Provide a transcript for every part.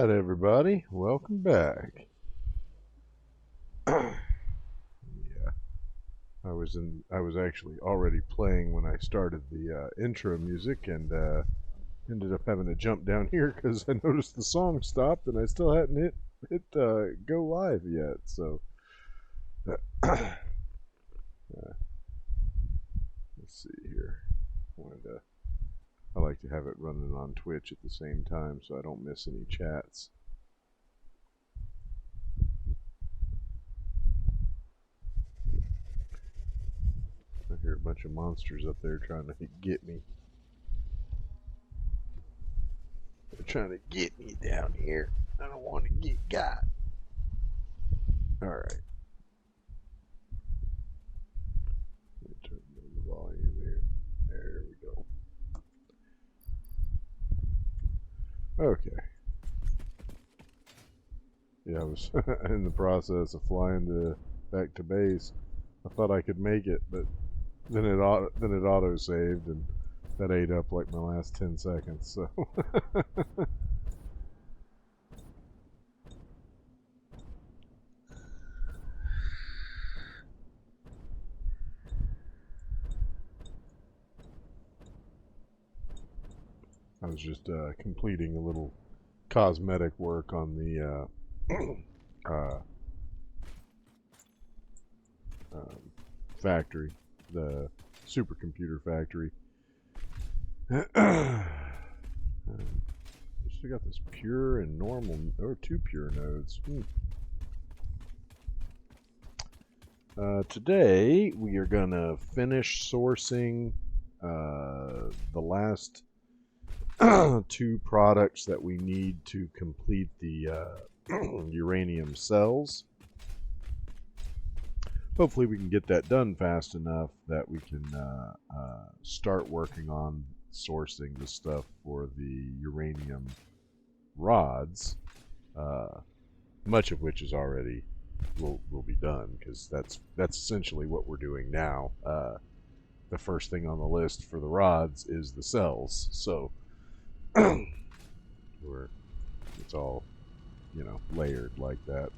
Alright, everybody, welcome back. Yeah, I was actually already playing when I started the intro music, and ended up having to jump down here because I noticed the song stopped and I still hadn't hit go live yet. So let's see here. I like to have it running on Twitch at the same time so I don't miss any chats. I hear a bunch of monsters up there trying to get me. They're trying to get me down here. I don't want to get got. Alright. Let me turn down the volume here. There we go. Okay. Yeah, I was in the process of flying back to base. I thought I could make it, but then it auto saved, and that ate up like my last 10 seconds. So I was just completing a little cosmetic work on the factory, the supercomputer factory. Still got this pure and normal, or two pure nodes. Today we are gonna finish sourcing the last two products that we need to complete the uranium cells. Hopefully we can get that done fast enough that we can start working on sourcing the stuff for the uranium rods, much of which is already will be done, because that's essentially what we're doing now. The first thing on the list for the rods is the cells, so it's all, layered like that.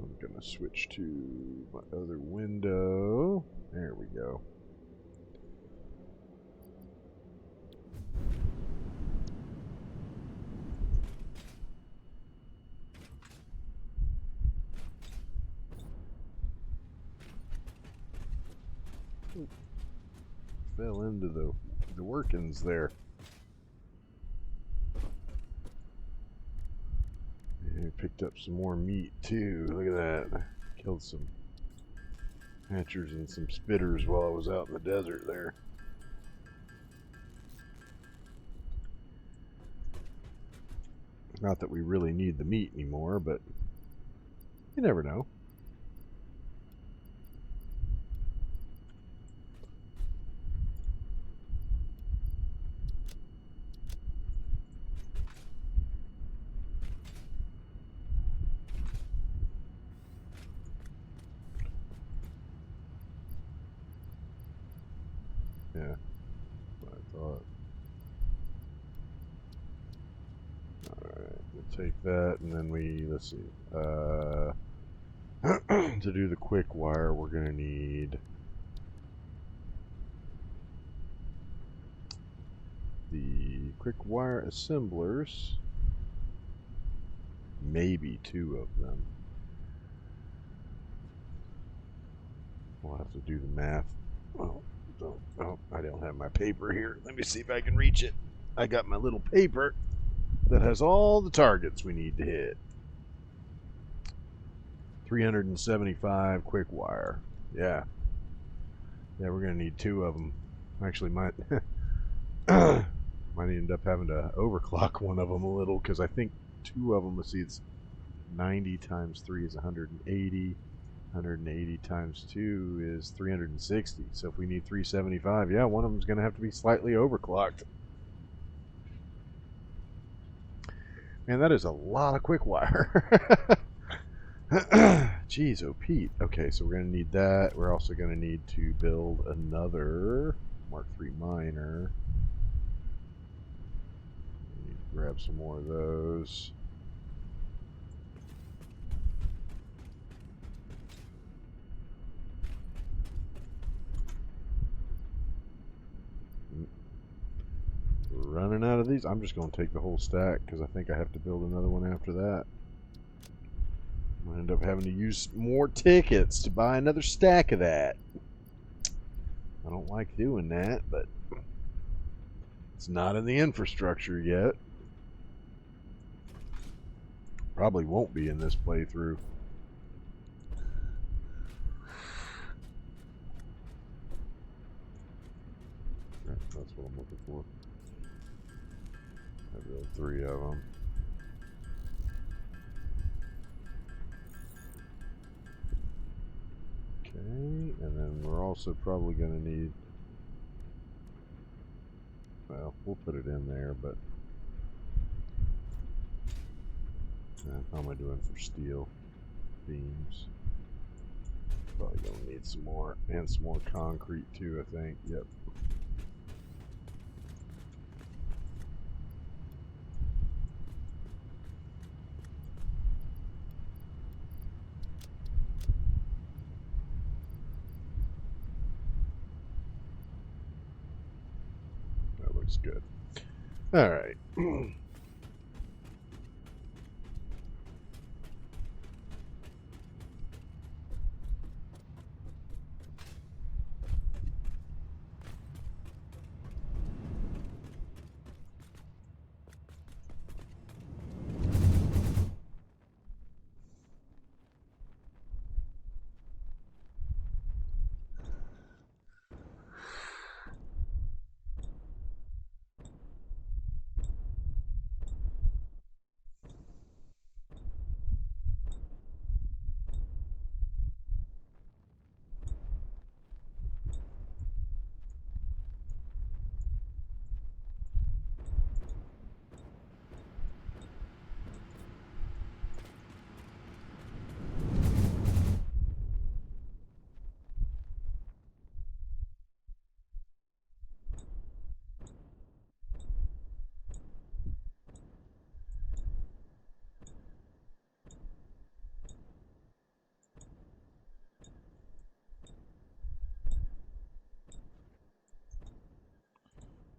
I'm gonna switch to my other window. There we go. Fell into the workings there. And I picked up some more meat too. Look at that. Killed some hatchers and some spitters while I was out in the desert there. Not that we really need the meat anymore, but you never know. Yeah, what I thought. Alright, we'll take that, and then let's see. To do the quick wire, we're going to need the quick wire assemblers, maybe two of them. We'll have to do the math. Oh, I don't have my paper here. Let me see if I can reach it. I got my little paper that has all the targets we need to hit. 375 quick wire. Yeah, we're gonna need two of them. Actually, might end up having to overclock one of them a little, because I think two of them, let's see, it's 90 times 3 is 180. 180 times 2 is 360. So if we need 375, yeah, one of them's going to have to be slightly overclocked. Man, that is a lot of quick wire. Jeez, oh Pete. Okay, so we're gonna need that. We're also gonna need to build another Mark III miner. We need to grab some more of those. We're running out of these. I'm just gonna take the whole stack because I think I have to build another one after that. I'm gonna end up having to use more tickets to buy another stack of that. I don't like doing that, but it's not in the infrastructure yet. Probably won't be in this playthrough. That's what I'm looking for. I built 3 of them. Okay, and then we're also probably going to need, well, we'll put it in there, but how am I doing for steel beams? Probably going to need some more, and some more concrete too, I think. Yep. That looks good. All right.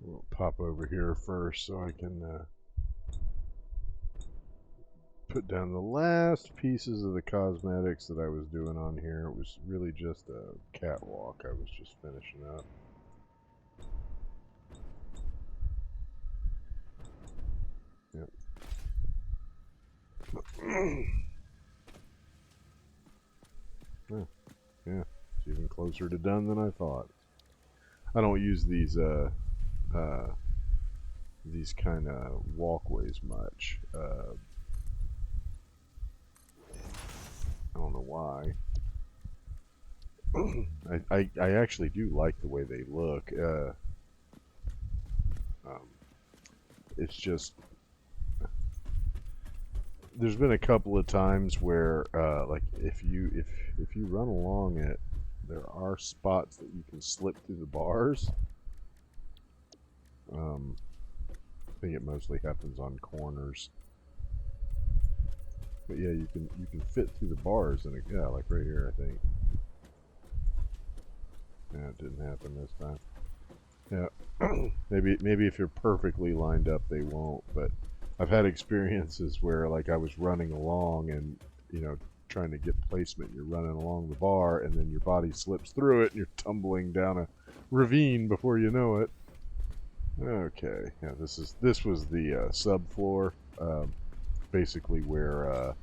We'll pop over here first so I can put down the last pieces of the cosmetics that I was doing on here. It was really just a catwalk I was just finishing up. Yep. Yeah, it's even closer to done than I thought. I don't use these kind of walkways much. I don't know why. I actually do like the way they look. It's just there's been a couple of times where like if you run along it, there are spots that you can slip through the bars. I think it mostly happens on corners. But yeah, you can fit through the bars, and yeah, like right here, I think. Yeah, it didn't happen this time. Yeah, maybe if you're perfectly lined up, they won't. But I've had experiences where like I was running along, and trying to get placement. You're running along the bar, and then your body slips through it, and you're tumbling down a ravine before you know it. Okay, yeah, this was the subfloor. Basically where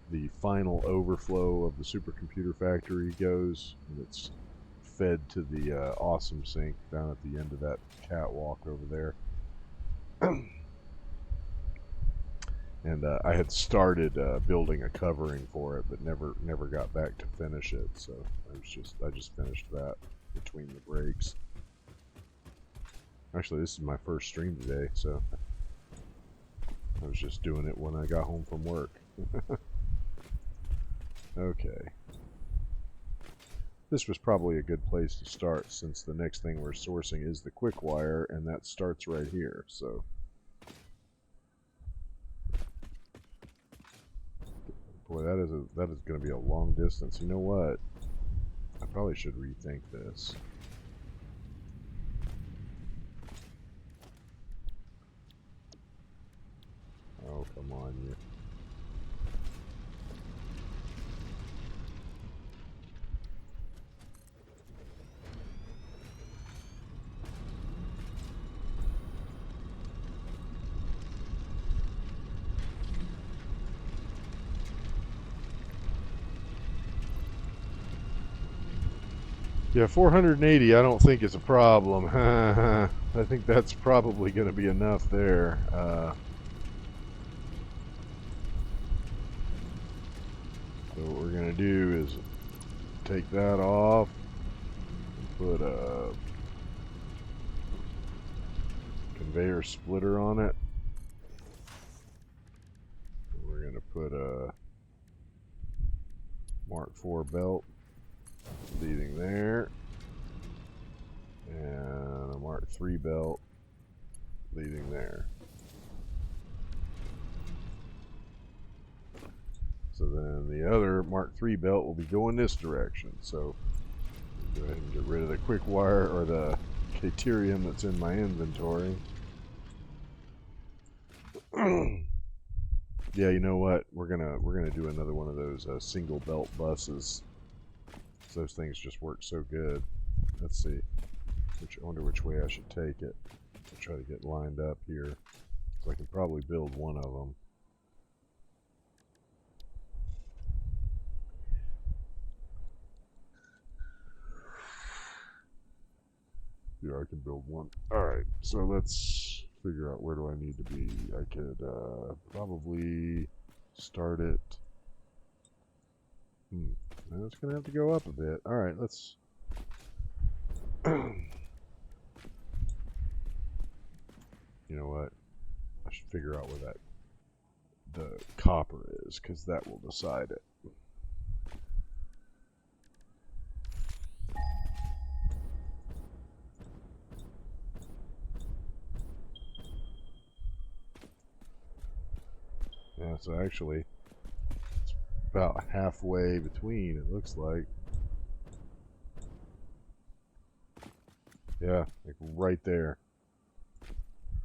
the final overflow of the supercomputer factory goes, and it's fed to the awesome sink down at the end of that catwalk over there. And I had started building a covering for it, but never got back to finish it. So I just finished that between the breaks. Actually, this is my first stream today, so I was just doing it when I got home from work. Okay. This was probably a good place to start, since the next thing we're sourcing is the quick wire, and that starts right here. So, boy, that is going to be a long distance. You know what? I probably should rethink this. Oh, come on, you. Yeah, 480 I don't think is a problem. I think that's probably going to be enough there. So what we're going to do is take that off and put a conveyor splitter on it. We're going to put a Mark IV belt leading there, and a Mark III belt leading there. So then the other Mark III belt will be going this direction. So go ahead and get rid of the quick wire, or the Caterium that's in my inventory. Yeah, you know what? We're gonna do another one of those single belt buses. Those things just work so good. Let's see. I wonder which way I should take it. I'll try to get lined up here, so I can probably build one of them. Yeah, I can build one. Alright, so let's figure out where do I need to be. I could probably start it. It's going to have to go up a bit. Alright, let's... You know what? I should figure out where the copper is, because that will decide it. Yeah, so actually, it's about halfway between, it looks like. Yeah, like right there.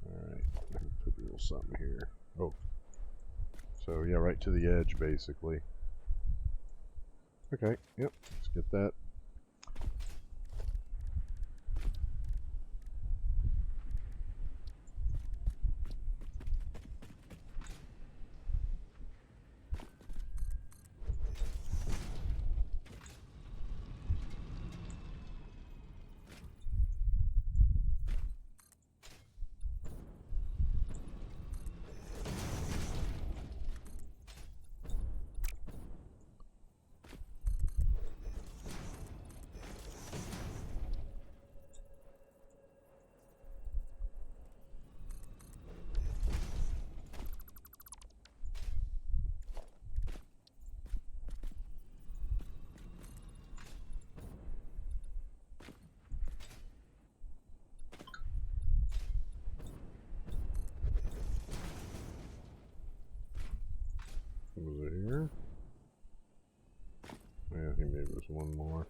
Alright, I can put a little something here. Oh. So, yeah, right to the edge, basically. Okay, yep, let's get that. Was it here? Yeah, I think maybe there's one more.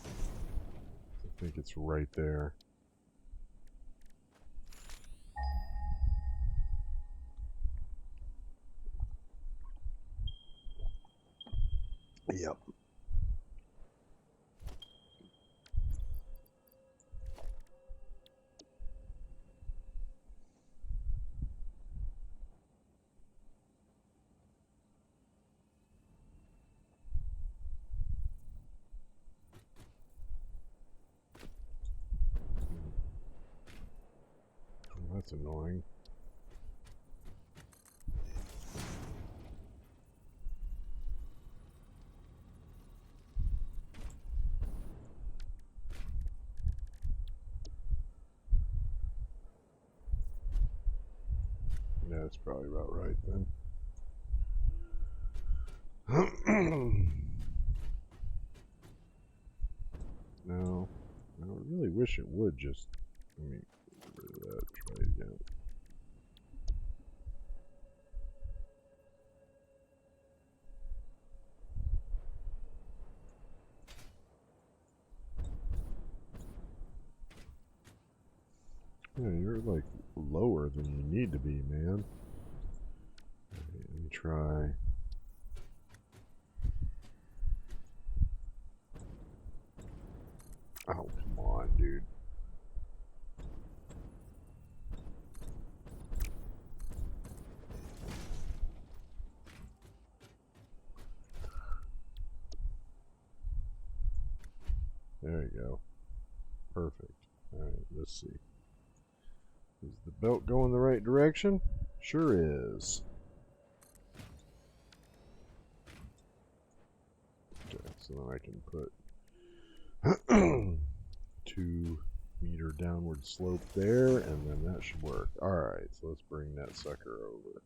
I think it's right there. Yep. That's annoying. Yeah, that's probably about right then. No, I really wish it would just. Let me get rid of that. Try it again. Yeah, you're like lower than you need to be, man. Right, let me try. Oh, come on, dude. There you go. Perfect. Alright, let's see. Is the belt going the right direction? Sure is. Okay, so then I can put 2-meter downward slope there, and then that should work. Alright, so let's bring that sucker over.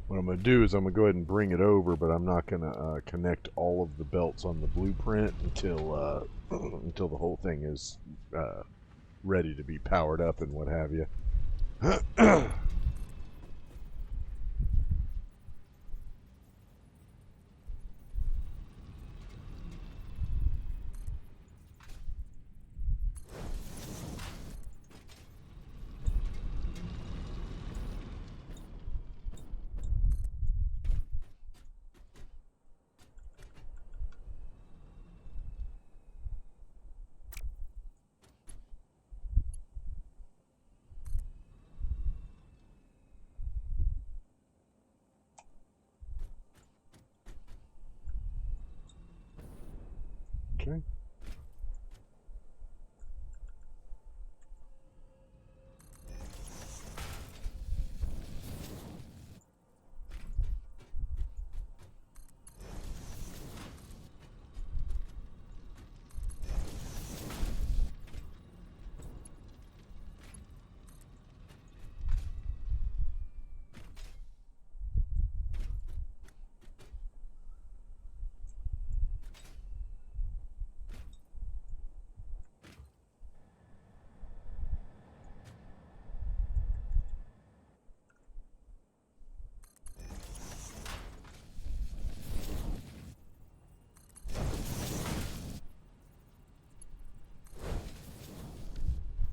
What I'm going to do is I'm going to go ahead and bring it over, but I'm not going to connect all of the belts on the blueprint until until the whole thing is ready to be powered up and what have you. Okay.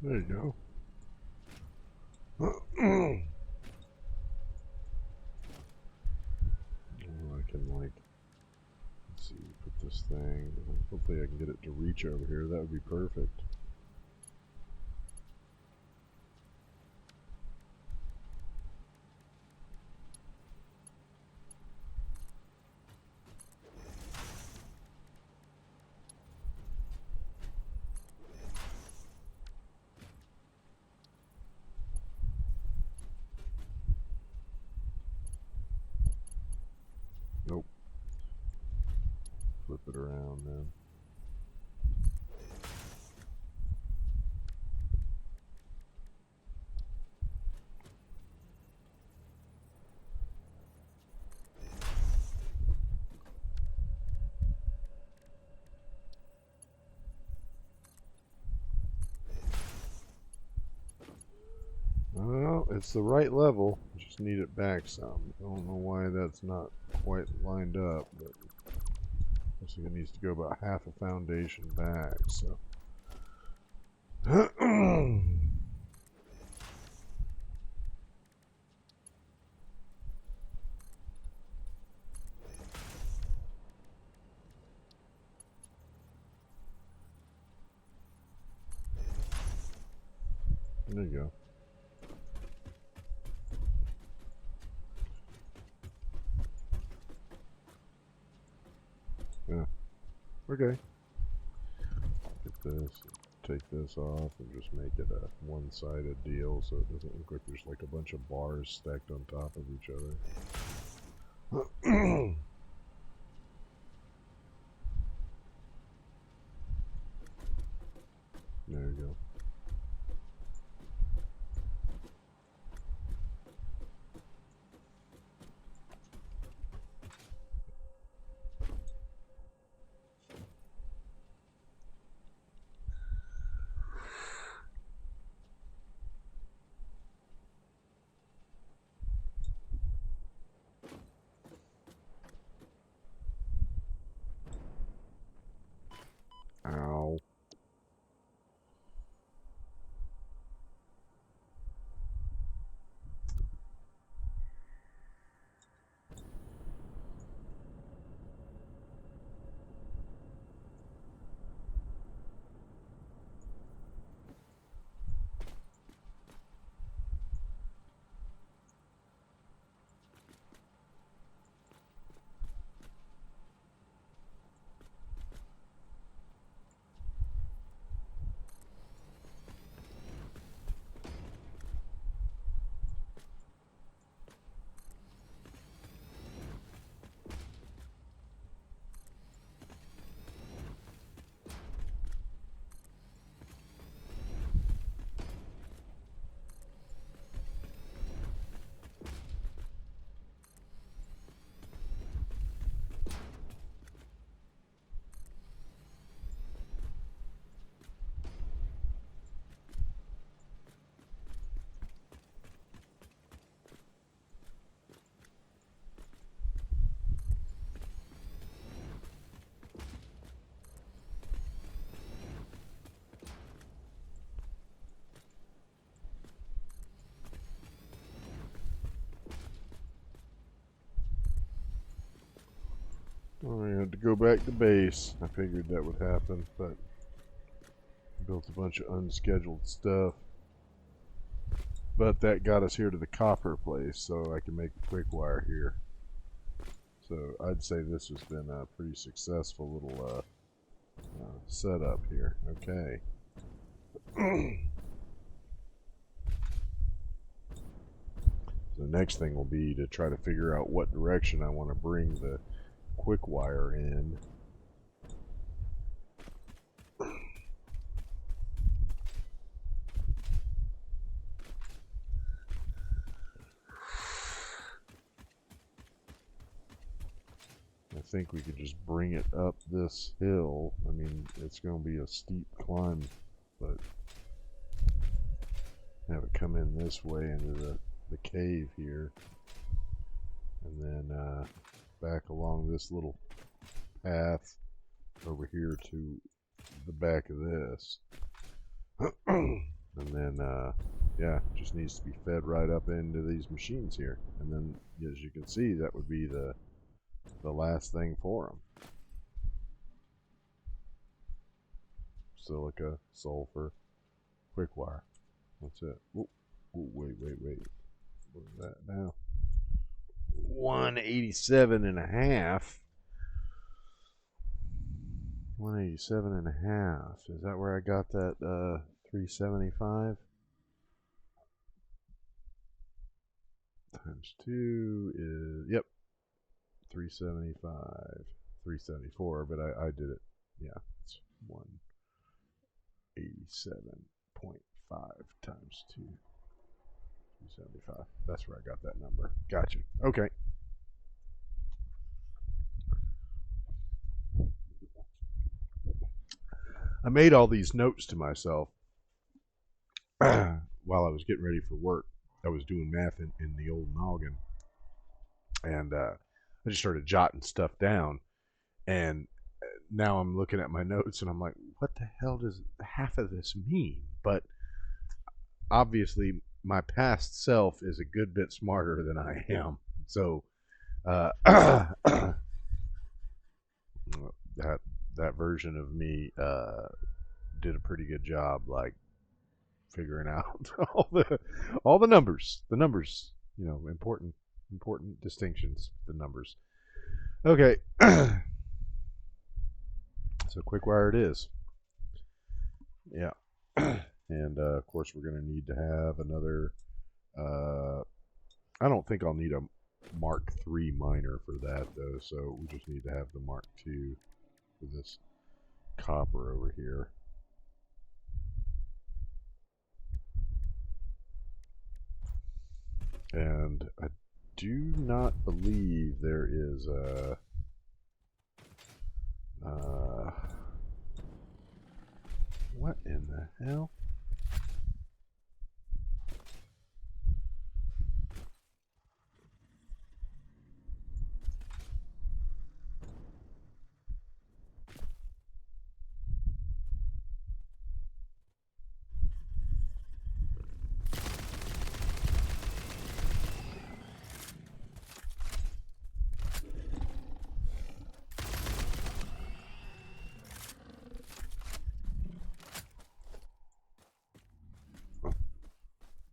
There you go. Oh, I can, like, let's see, put this thing, hopefully I can get it to reach over here. That would be perfect. Nope. Flip it around then. Well, it's the right level. Just need it back some. I don't know why that's not quite lined up, but looks like it needs to go about half a foundation back, so. There you go. Yeah. Okay. Get this, take this off, and just make it a one-sided deal so it doesn't look like there's like a bunch of bars stacked on top of each other. There you go. I had to go back to base. I figured that would happen, but built a bunch of unscheduled stuff. But that got us here to the copper place, so I can make a quick wire here. So I'd say this has been a pretty successful little setup here. Okay. The next thing will be to try to figure out what direction I want to bring the quick wire in. I think we could just bring it up this hill. I mean, it's going to be a steep climb, but have it come in this way into the cave here, and then back along this little path over here to the back of this. And then yeah, just needs to be fed right up into these machines here, and then as you can see, that would be the last thing for them. Silica, sulfur, quick wire. That's it. Ooh, wait. What is that now? 187 and a half. 187 and a half. Is that where I got that 375? Times 2 is, yep, 375. 374, but I did it. Yeah, it's 187.5 times 2. 275. That's where I got that number. Gotcha. Okay. I made all these notes to myself while I was getting ready for work. I was doing math in the old noggin, and I just started jotting stuff down. And now I'm looking at my notes, and I'm like, what the hell does half of this mean? But obviously, my past self is a good bit smarter than I am. So that version of me did a pretty good job, like figuring out all the numbers. The numbers, you know, important distinctions. The numbers. Okay, so quick wire it is. Yeah, and of course we're going to need to have another. I don't think I'll need a Mark III miner for that though, so we just need to have the Mark II for this copper over here. And I do not believe there is a what in the hell?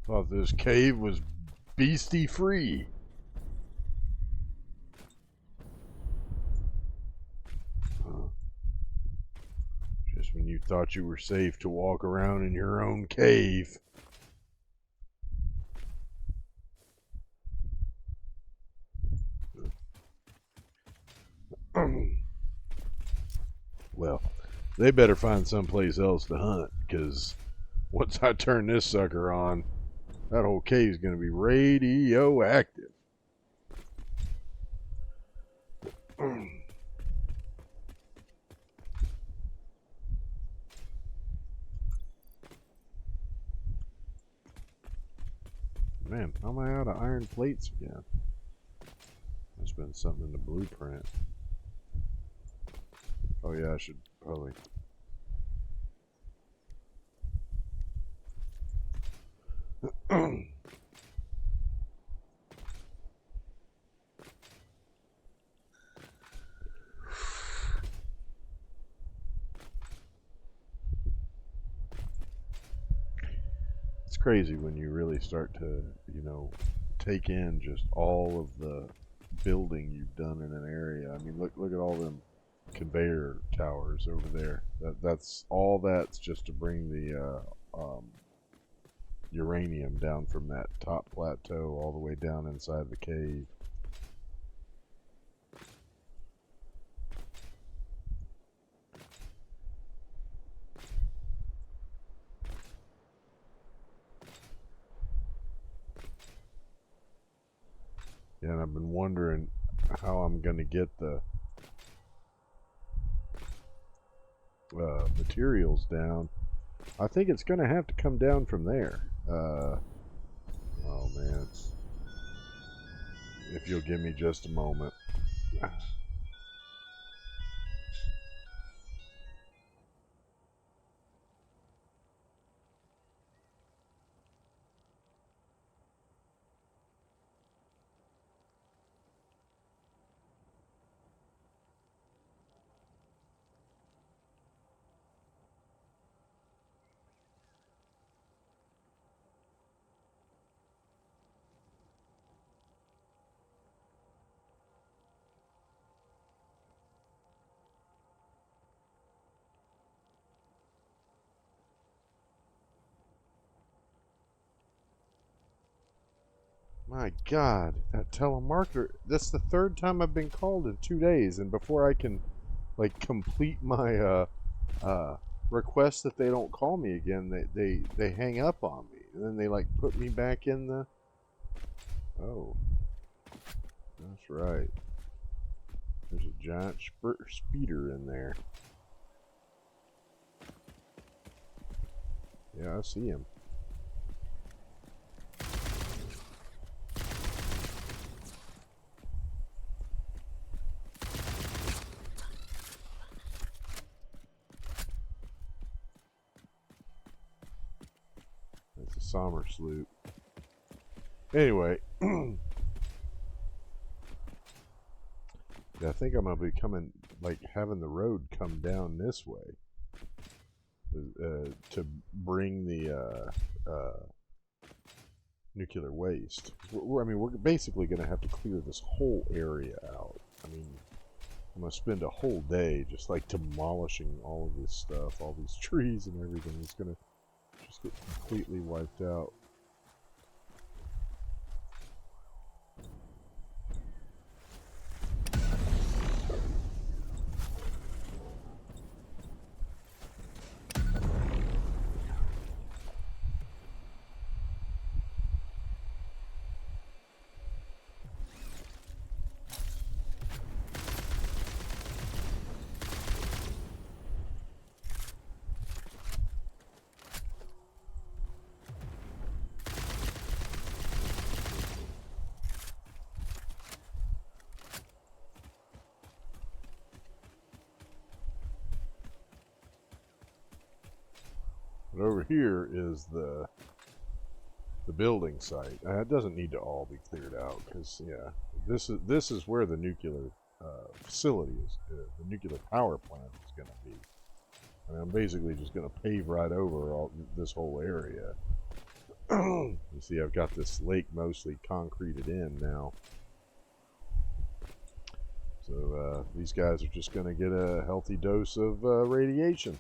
Thought this cave was beastie free. Just when you thought you were safe to walk around in your own cave. Well, they better find someplace else to hunt, because once I turn this sucker on, that whole cave's going to be radioactive. Man, how am I out of iron plates again? There's been something in the blueprint. Oh yeah, I should probably... crazy when you really start to, take in just all of the building you've done in an area. I mean, look at all them conveyor towers over there. That's just to bring the uranium down from that top plateau all the way down inside the cave. Yeah, and I've been wondering how I'm going to get the materials down. I think it's going to have to come down from there. Oh man, if you'll give me just a moment. My God, that telemarketer. That's the third time I've been called in 2 days, and before I can, like, complete my request that they don't call me again, they hang up on me, and then they like put me back in the. Oh, that's right. There's a giant speeder in there. Yeah, I see him. That's a Sommer sloop. Anyway, yeah, I think I'm gonna be coming, like, having the road come down this way to bring the nuclear waste. I mean, we're basically gonna have to clear this whole area out. I mean, I'm gonna spend a whole day just like demolishing all of this stuff, all these trees and everything. It's gonna just get completely wiped out. But over here is the building site. It doesn't need to all be cleared out because, yeah, this is where the nuclear facility is. The nuclear power plant is going to be. I mean, I'm basically just going to pave right over this whole area. You see, I've got this lake mostly concreted in now. So these guys are just going to get a healthy dose of radiation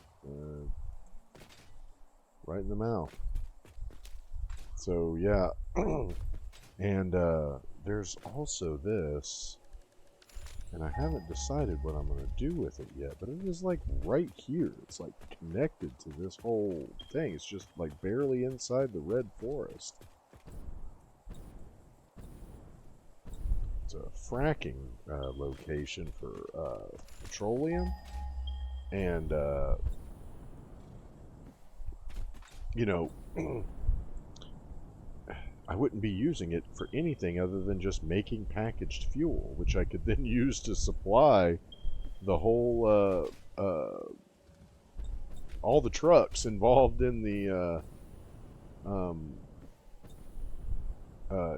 right in the mouth. So yeah, and there's also this, and I haven't decided what I'm going to do with it yet, but it is like right here. It's like connected to this whole thing. It's just like barely inside the red forest. It's a fracking location for petroleum, and you know, I wouldn't be using it for anything other than just making packaged fuel, which I could then use to supply the whole all the trucks involved in the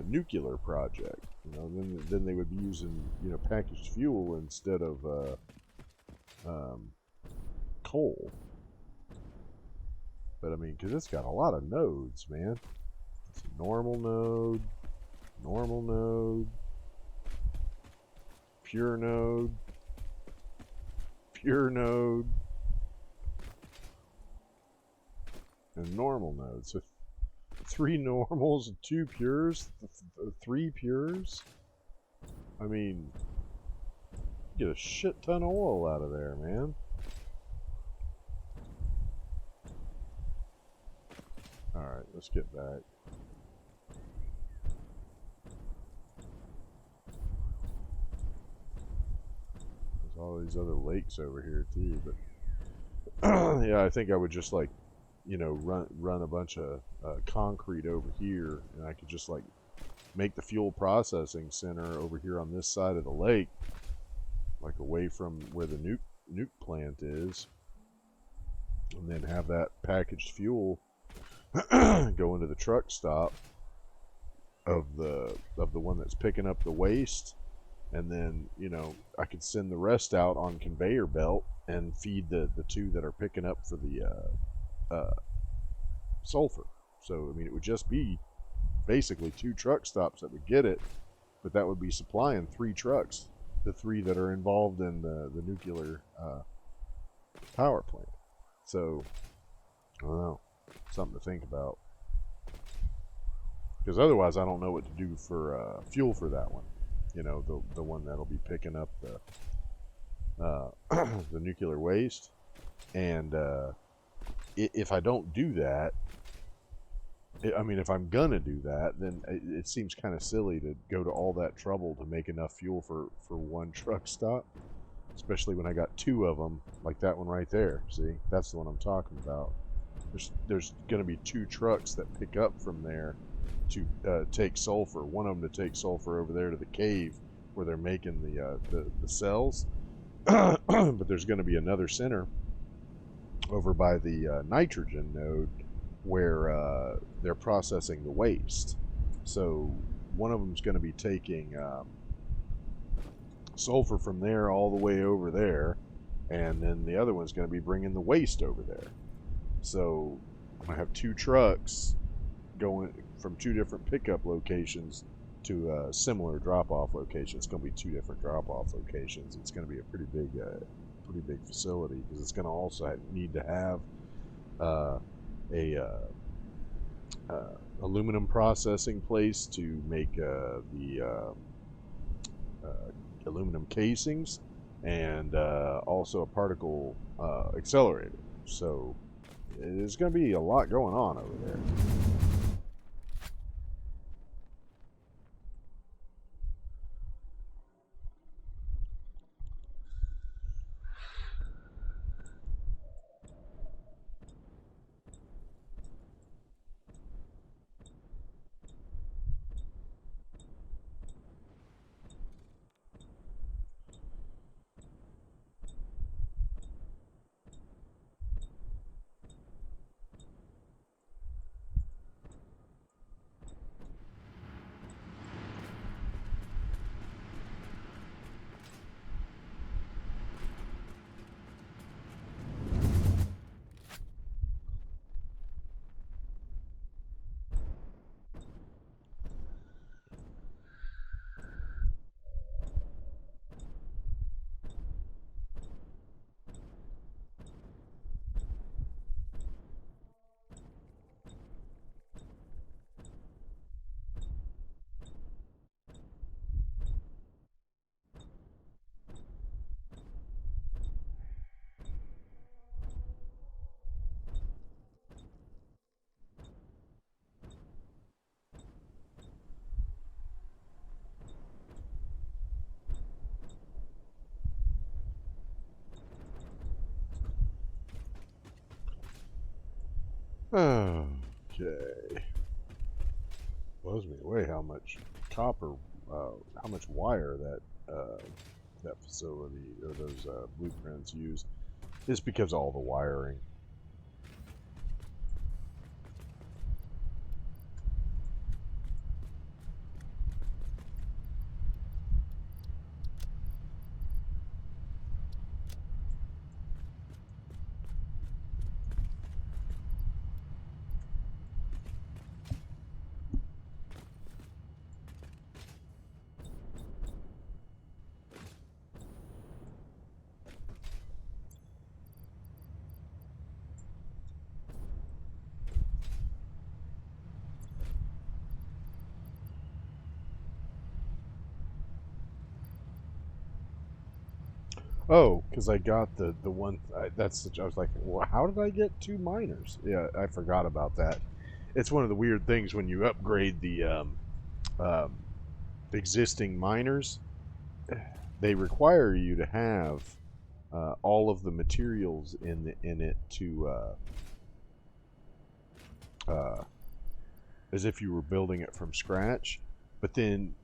nuclear project. You know, then they would be using, you know, packaged fuel instead of coal. But I mean, because it's got a lot of nodes, man. It's a normal node, pure node, pure node, and normal node. So 3 normals and 2 pures, 3 pures. I mean, you get a shit ton of oil out of there, man. Alright, let's get back. There's all these other lakes over here too, but yeah, I think I would just like, you know, run a bunch of concrete over here, and I could just like make the fuel processing center over here on this side of the lake, like away from where the nuke plant is, and then have that packaged fuel go into the truck stop of the one that's picking up the waste, and then, you know, I could send the rest out on conveyor belt and feed the 2 that are picking up for the sulfur. So I mean, it would just be basically 2 truck stops that would get it, but that would be supplying 3 trucks, the 3 that are involved in the nuclear power plant. So I don't know, something to think about, because otherwise I don't know what to do for fuel for that one. You know, the one that'll be picking up the the nuclear waste. And if I don't do that, I mean, if I'm gonna do that, then it seems kind of silly to go to all that trouble to make enough fuel for 1 truck stop, especially when I got 2 of them, like that one right there. See, that's the one I'm talking about. There's going to be 2 trucks that pick up from there to take sulfur. One of them to take sulfur over there to the cave where they're making the cells. But there's going to be another center over by the nitrogen node where they're processing the waste. So one of them's going to be taking sulfur from there all the way over there, and then the other one's going to be bringing the waste over there. So I'm going to have 2 trucks going from 2 different pickup locations to similar drop-off locations. It's going to be 2 different drop-off locations. It's going to be a pretty big facility, because it's going to also need to have a aluminum processing place to make the aluminum casings, and also a particle accelerator. So there's going to be a lot going on over there. Okay. Blows me away how much copper, how much wire that facility or those blueprints use. It's because of all the wiring. Oh, because I got the one. I was like, well, how did I get 2 miners? Yeah, I forgot about that. It's one of the weird things when you upgrade the um, existing miners. They require you to have all of the materials in it to uh, as if you were building it from scratch. But then,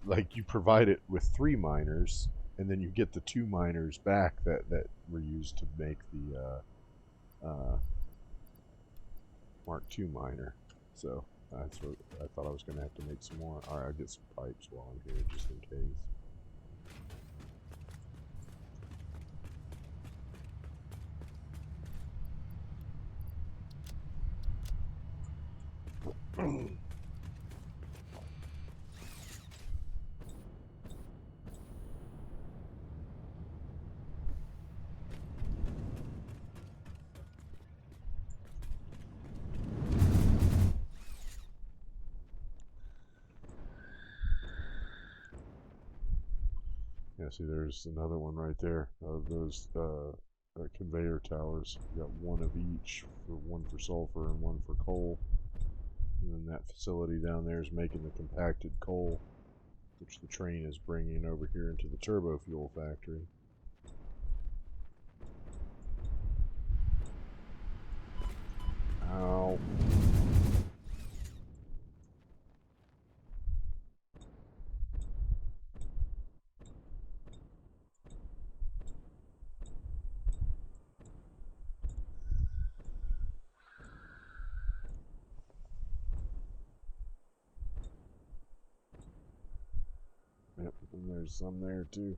like, you provide it with 3 miners, and then you get the 2 miners back that were used to make the Mark II miner. So that's what I thought I was going to have to make some more. All right, I'll get some pipes while I'm here just in case. Yeah, see, there's another one right there of those conveyor towers. You got one of each, for one for sulfur and one for coal. And then that facility down there is making the compacted coal, which the train is bringing over here into the turbo fuel factory. Ow. Yep, and there's some there too.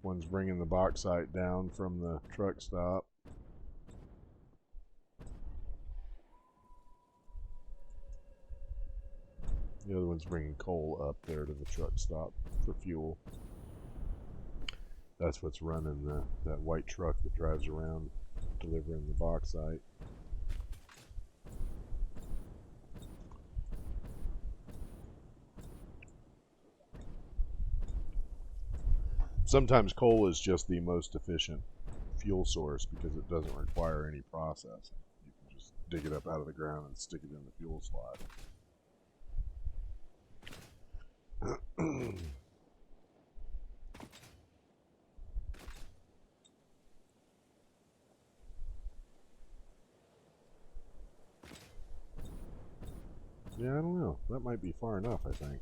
One's bringing the bauxite down from the truck stop. The other one's bringing coal up there to the truck stop for fuel. That's what's running that white truck that drives around delivering the bauxite. Sometimes coal is just the most efficient fuel source because it doesn't require any processing. You can just dig it up out of the ground and stick it in the fuel slot. Yeah, I don't know. That might be far enough, I think.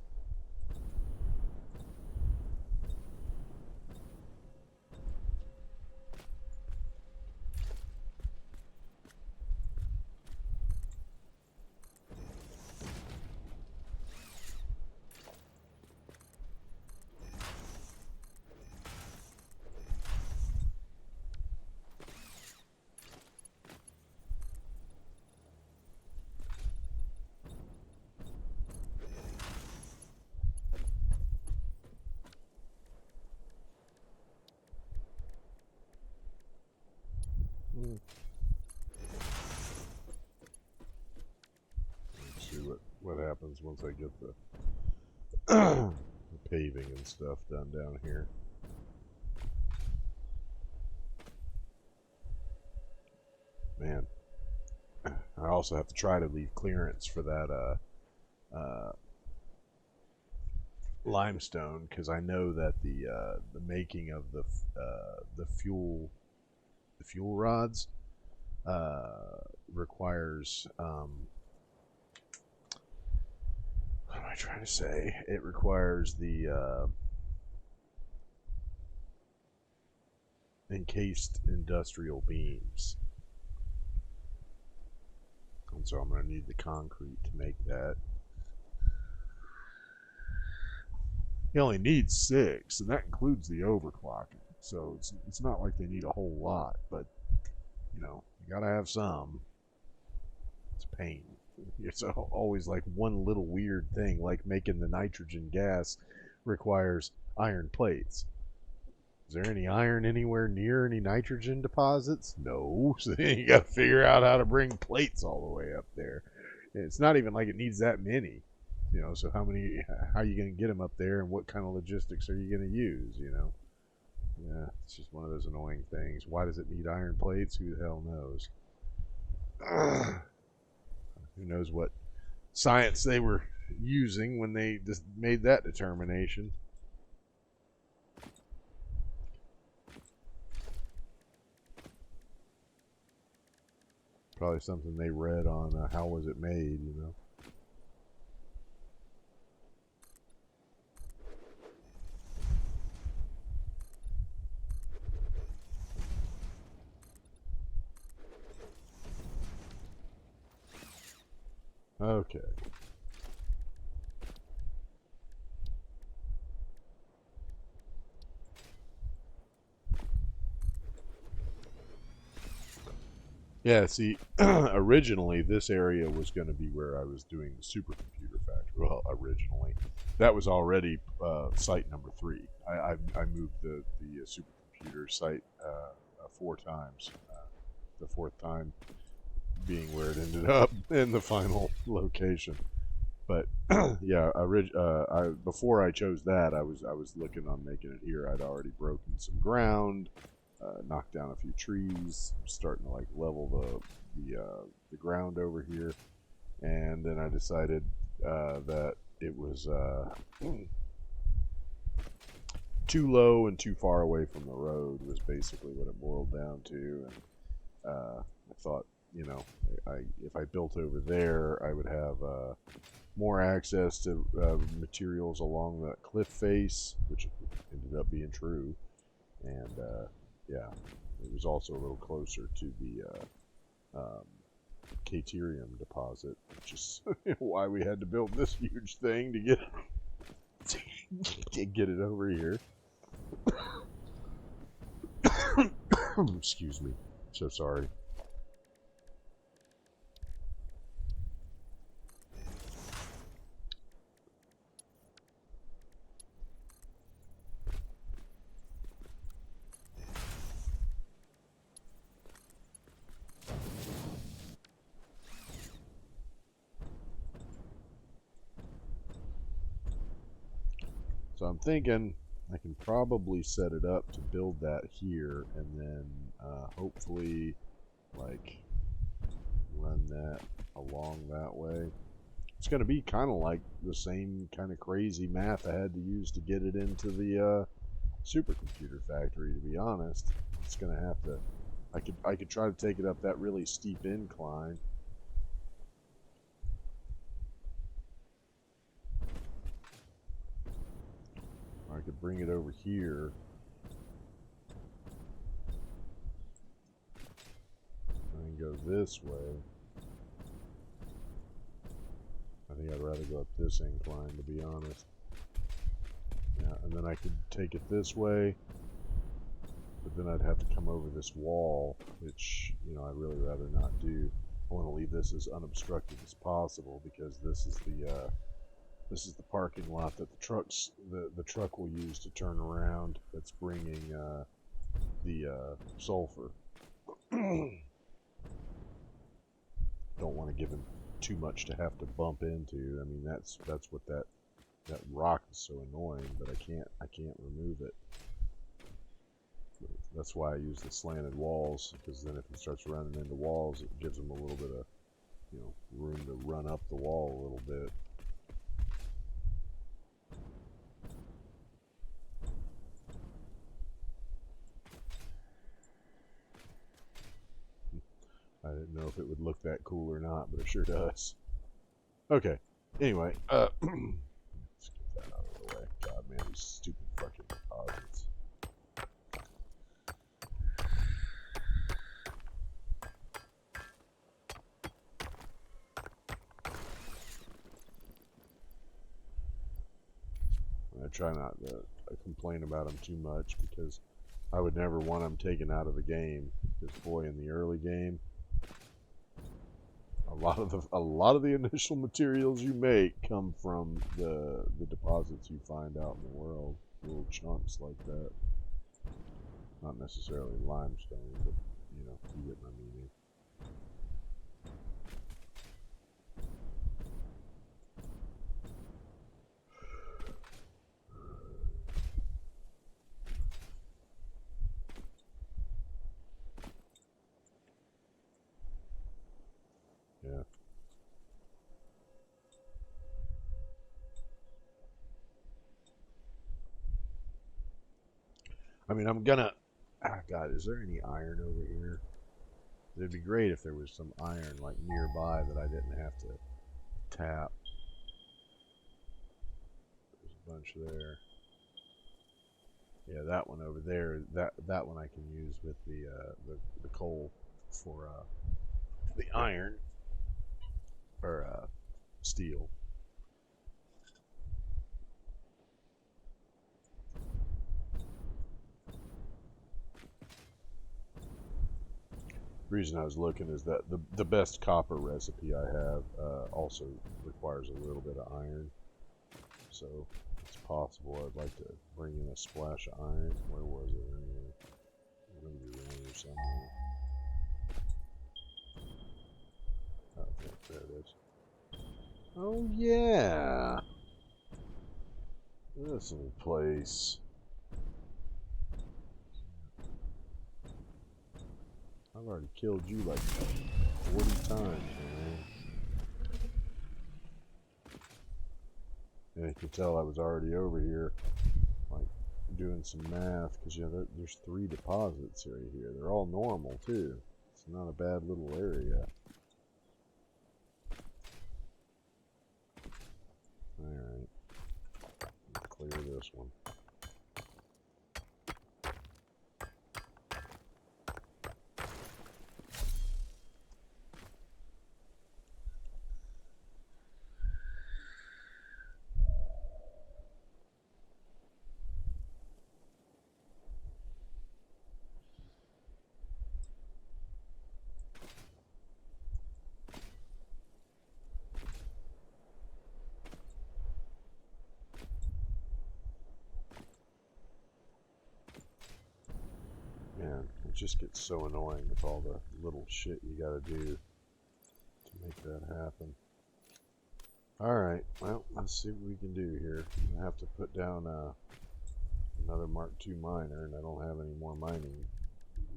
Let's see what happens once I get the, the paving and stuff done down here. Man, I also have to try to leave clearance for that limestone because I know that the making of the fuel rods requires what am I trying to say? It requires the encased industrial beams, and so I'm going to need the concrete to make that. He only needs 6, and that includes the overclocking. So it's not like they need a whole lot, but you gotta have some. It's a pain. It's always like one little weird thing, like making the nitrogen gas requires iron plates. Is there any iron anywhere near any nitrogen deposits? No. So then you got to figure out how to bring plates all the way up there. It's not even like it needs that many. So how are you going to get them up there, and what kind of logistics are you going to use? Yeah, it's just one of those annoying things. Why does it need iron plates? Who the hell knows? Who knows what science they were using when they just made that determination? Probably something they read on how was it made, you know? Okay. Yeah, see, originally this area was going to be where I was doing the supercomputer factory. Well, originally, that was already site number 3. I moved the supercomputer site 4 times. The fourth time being where it ended up in the final location. But yeah, before I chose that, I was looking on making it here. I'd already broken some ground, knocked down a few trees, starting to like level the ground over here, and then I decided that it was too low and too far away from the road was basically what it boiled down to, and I thought, you know, if I built over there, I would have more access to materials along that cliff face, which ended up being true, and yeah, it was also a little closer to the Caterium deposit, which is why we had to build this huge thing to get it over here. Excuse me. So sorry. So I'm thinking I can probably set it up to build that here, and then hopefully like run that along that way. It's going to be kind of like the same kind of crazy math I had to use to get it into the supercomputer factory. To be honest, it's going to have to. I could try to take it up that really steep incline. Or I could bring it over here. And go this way. I think I'd rather go up this incline, to be honest. Yeah, and then I could take it this way, but then I'd have to come over this wall, which, you know, I'd really rather not do. I want to leave this as unobstructed as possible, because this is the parking lot that the truck will use to turn around. That's bringing the sulfur. Don't want to give him too much to have to bump into. I mean, that's what that rock is so annoying, but I can't remove it. That's why I use the slanted walls, because then if he starts running into walls, it gives him a little bit of, you know, room to run up the wall a little bit. I didn't know if it would look that cool or not, but it sure does. Okay. Anyway, let's get that out of the way. God, man, these stupid fucking deposits. I try not to complain about them too much, because I would never want them taken out of the game. Because boy, in the early game, a lot of the initial materials you make come from the deposits you find out in the world. Little chunks like that. Not necessarily limestone, but you know, you get my meaning. I mean, I'm gonna. Ah, God, is there any iron over here? It'd be great if there was some iron like nearby that I didn't have to tap. There's a bunch there. Yeah, that one over there. That one I can use with the coal for the iron or steel. The reason I was looking is that the best copper recipe I have also requires a little bit of iron. So it's possible I'd like to bring in a splash of iron. Where was it anyway? It's going to be around here somewhere. Okay, there it is. Oh yeah! This little place. I've already killed you like 40 times, man. And you can tell I was already over here, like, doing some math, because, you know, there's 3 deposits right here. They're all normal, too. It's not a bad little area. Alright. Clear this one. Man, it just gets so annoying with all the little shit you gotta do to make that happen. Alright, well, let's see what we can do here. I have to put down another Mark II miner, and I don't have any more mining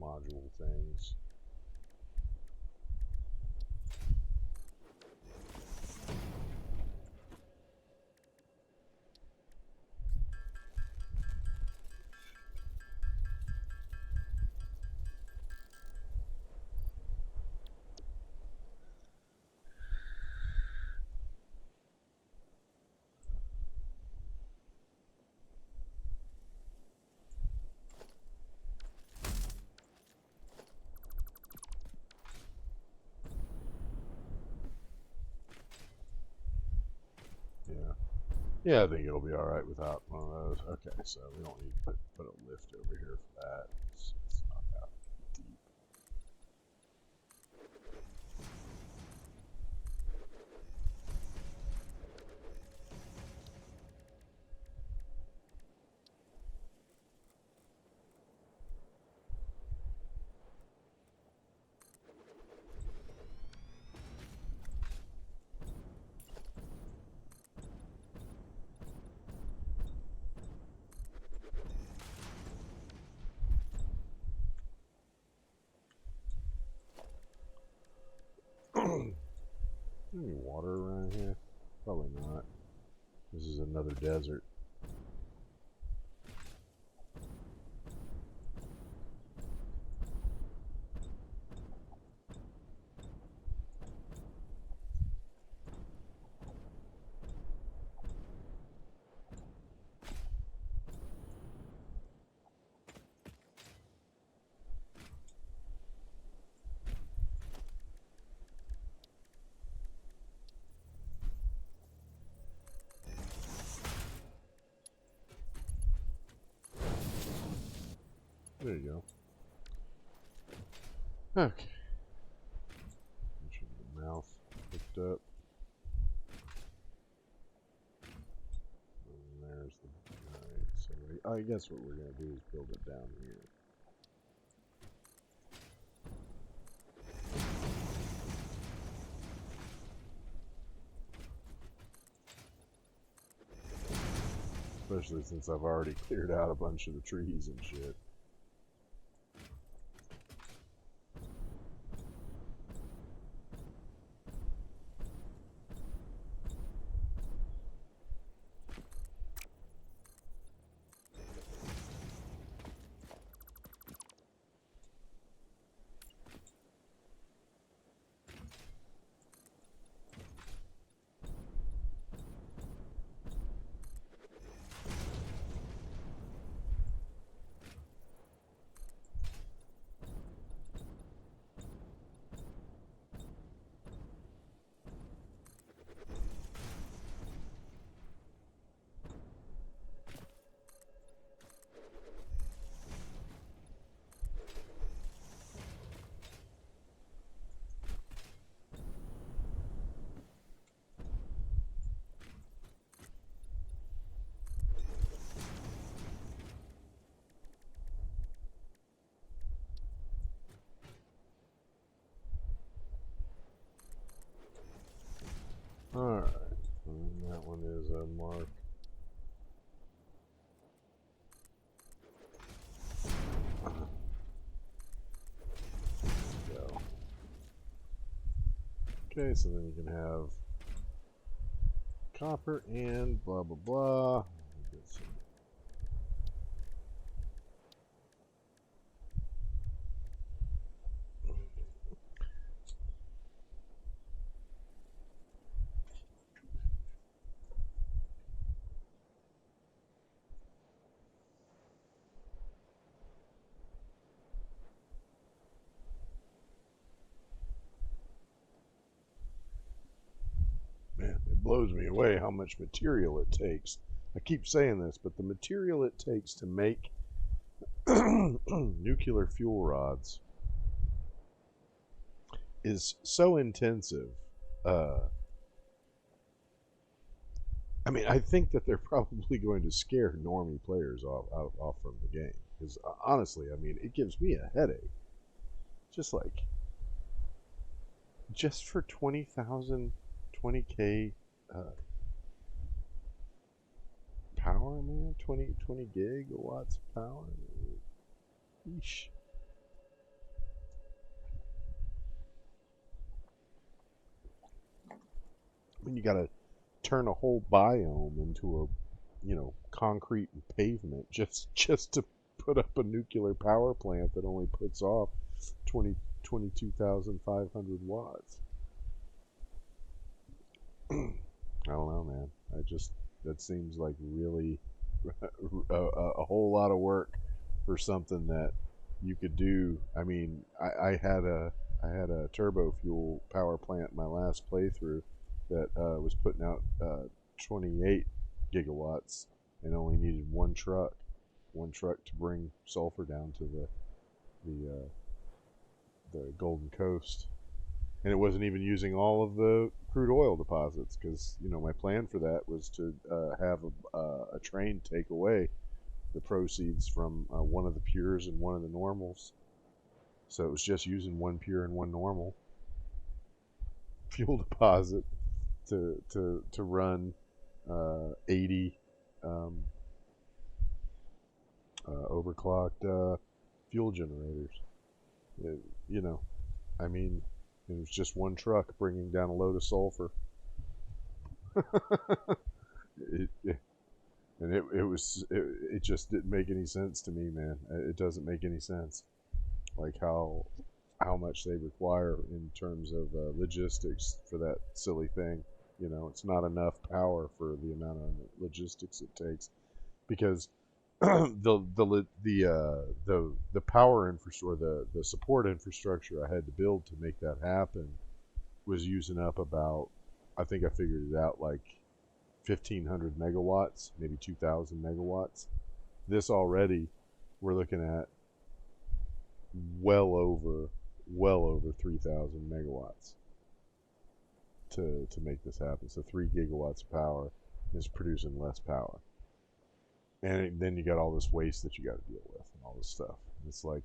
module things. Yeah. Yeah, I think it'll be alright without one of those. Okay, so we don't need to put a lift over here for that. It's not that deep. Any water around here? Probably not. This is another desert. There you go. Okay. Make sure the mouth hooked up. And there's the. Alright, so I guess what we're going to do is build it down here. Especially since I've already cleared out a bunch of the trees and shit. Okay, so then you can have copper and blah blah blah. Man, it blows me away how much material it takes. I keep saying this, but the material it takes to make nuclear fuel rods is so intensive. Uh, I mean, I think that they're probably going to scare normie players off from the game. Because honestly, I mean, it gives me a headache. Just like, just for 20,000, 20K power, man, 20 gigawatts of power. Eesh. I mean, you got to turn a whole biome into a, concrete and pavement just to put up a nuclear power plant that only puts off 22,500 watts. I don't know, man. That seems like really a whole lot of work for something that you could do. I mean, I had a turbo fuel power plant in my last playthrough that was putting out 28 gigawatts and only needed one truck to bring sulfur down to the Golden Coast, and it wasn't even using all of the crude oil deposits because my plan for that was to have a train take away the proceeds from one of the pures and one of the normals. So it was just using one pure and one normal fuel deposit to run 80 overclocked fuel generators. It, I mean, it was just one truck bringing down a load of sulfur. It just didn't make any sense to me, man. It doesn't make any sense, like how much they require in terms of logistics for that silly thing. It's not enough power for the amount of logistics it takes, because the power infrastructure, the support infrastructure I had to build to make that happen was using up about, I think I figured it out, like 1,500 megawatts, maybe 2,000 megawatts. This already, we're looking at well over 3,000 megawatts to make this happen. So 3 gigawatts of power is producing less power. And then you got all this waste that you got to deal with and all this stuff. It's like,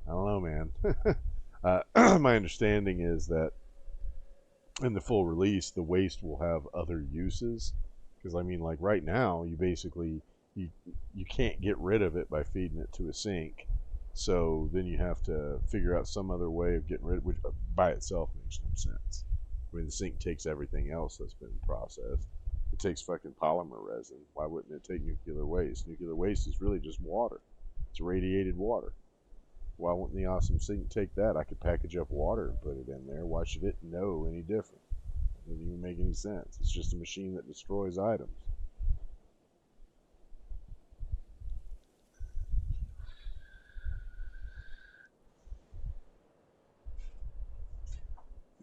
I don't know, man. My understanding is that in the full release, the waste will have other uses. Because, I mean, like right now, you can't get rid of it by feeding it to a sink. So then you have to figure out some other way of getting rid of it, which by itself makes no sense. I mean, the sink takes everything else that's been processed. It takes fucking polymer resin. Why wouldn't it take nuclear waste? Nuclear waste is really just water. It's irradiated water. Why wouldn't the awesome sink take that? I could package up water and put it in there. Why should it know any different? It doesn't even make any sense. It's just a machine that destroys items.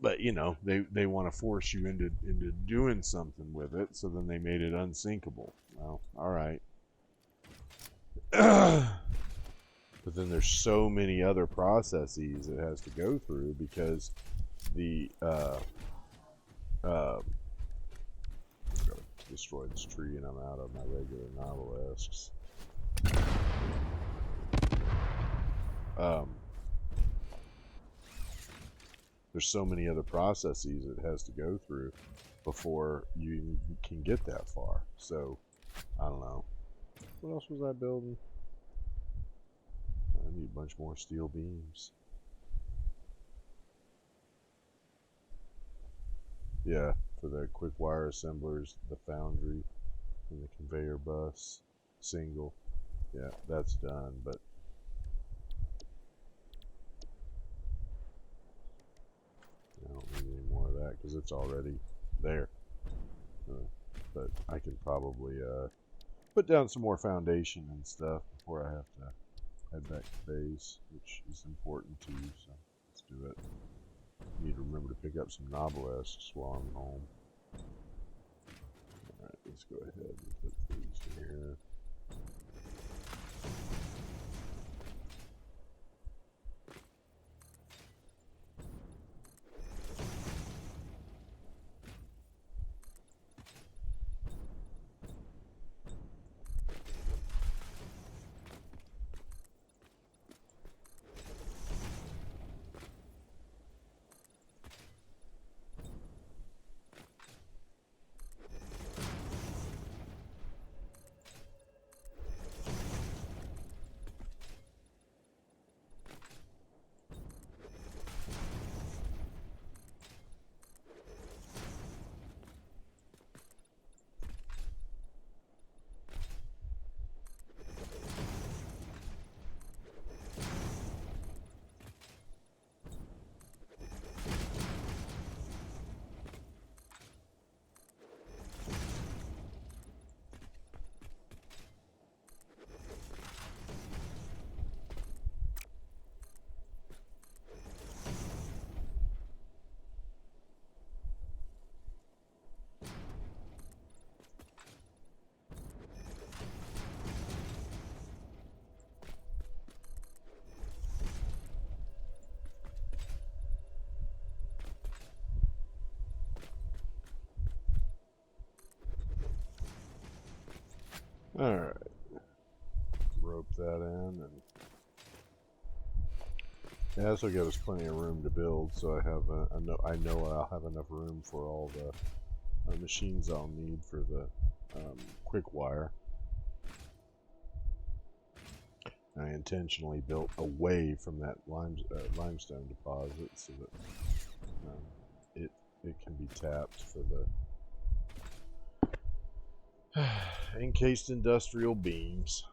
But they want to force you into doing something with it, so then they made it unsinkable. Well, all right. But then there's so many other processes it has to go through because the gotta destroy this tree and I'm out of my regular novelisks. There's so many other processes it has to go through before you can get that far. So, I don't know. What else was I building? I need a bunch more steel beams. Yeah, for the quick wire assemblers, the foundry, and the conveyor bus single. Yeah, that's done, but I don't need any more of that because it's already there. Uh, but I can probably put down some more foundation and stuff before I have to head back to base, which is important too, so let's do it. Need to remember to pick up some nobelisks while I'm home. Alright, let's go ahead and put these here. Alright, rope that in, and yeah, this will give us plenty of room to build, so I know I'll have enough room for all the machines I'll need for the quick wire. I intentionally built away from that limestone deposit so that it can be tapped for the encased industrial beams.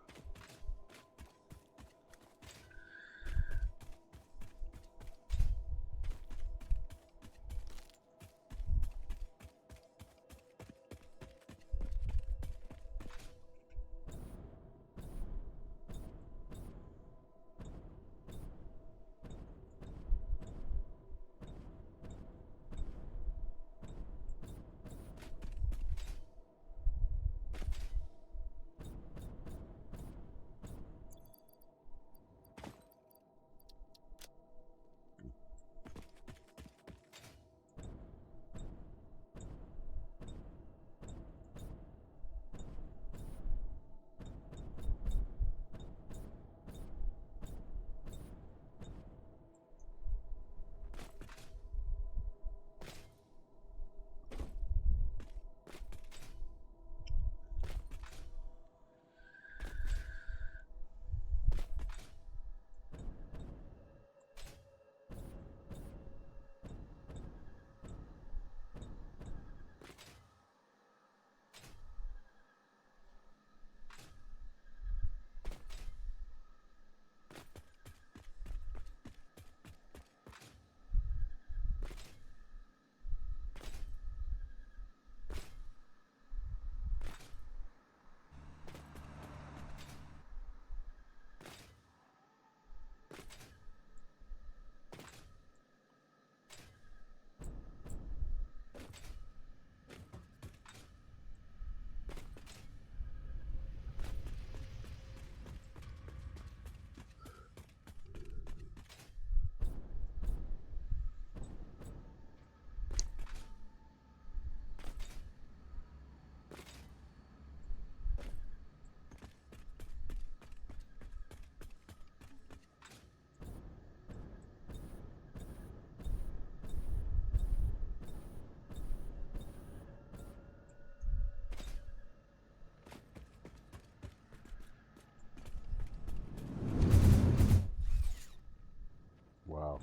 Wow.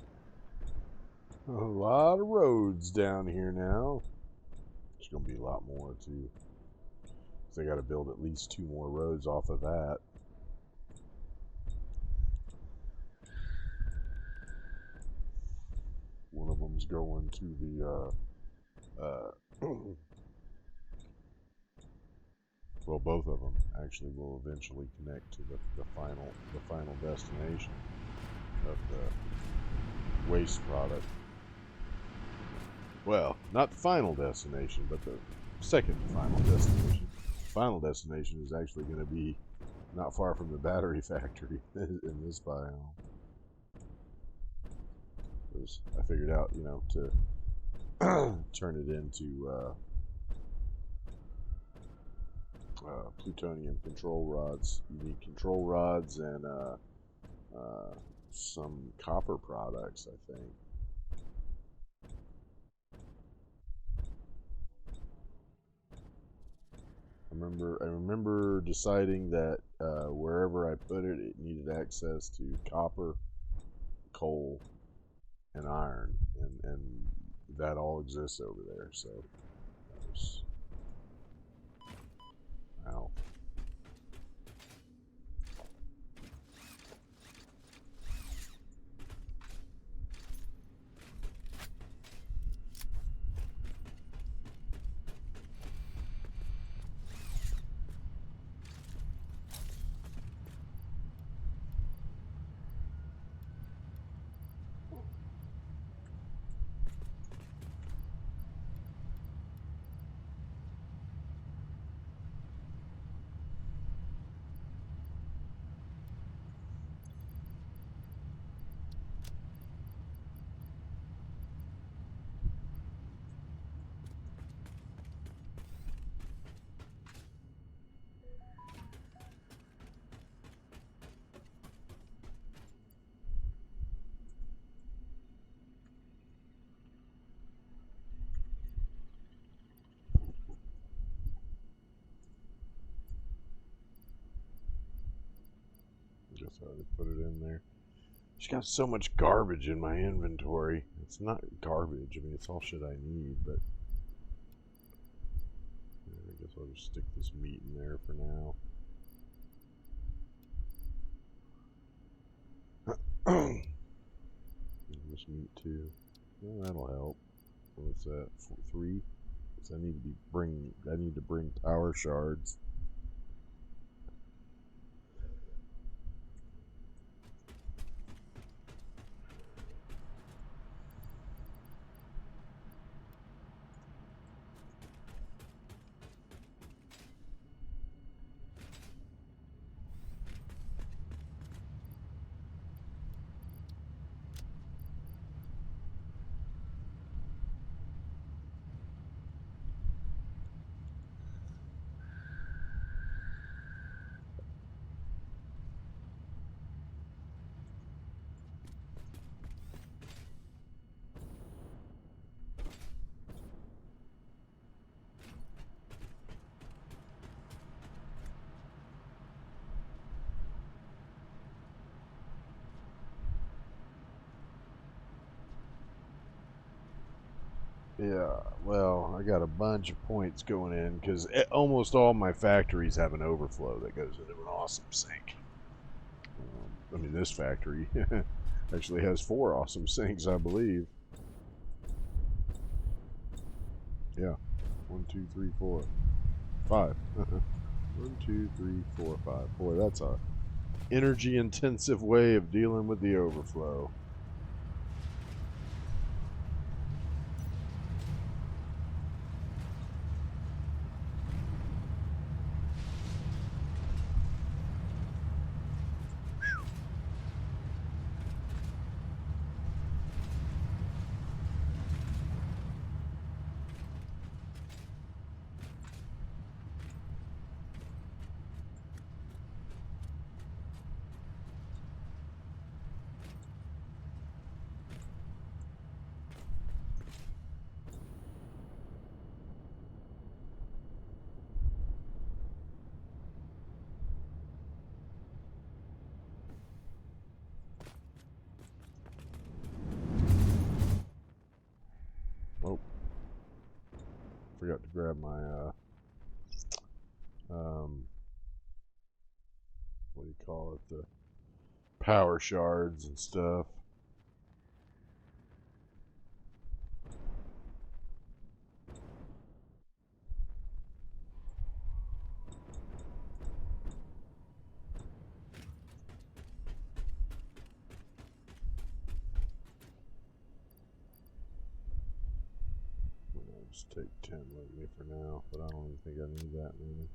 A lot of roads down here now. There's going to be a lot more too. They got to build at least 2 more roads off of that. One of them's going to the well, both of them actually will eventually connect to the final destination of the waste product. Well, not the final destination, but the second to final destination. Final destination is actually going to be not far from the battery factory in this biome. Because I figured out, you know, to turn it into plutonium control rods. You need control rods and some copper products, I think. I remember deciding that wherever I put it, it needed access to copper, coal, and iron, and that all exists over there. So, wow. I guess I would put it in there. Just got so much garbage in my inventory. It's not garbage. I mean, it's all shit I need, but yeah, I guess I'll just stick this meat in there for now. This meat too. Well, that'll help. What's that? 3? So I need to bring power shards. Yeah, well, I got a bunch of points going in because almost all my factories have an overflow that goes into an awesome sink. I mean, this factory actually has 4 awesome sinks, I believe. Yeah, 1, 2, 3, 4, 5. 1, 2, 3, 4, 5. Boy, that's a energy-intensive way of dealing with the overflow. forgot to grab my what do you call it? The power shards and stuff. I'll just take 10 with me for now, but I don't even think I need that many.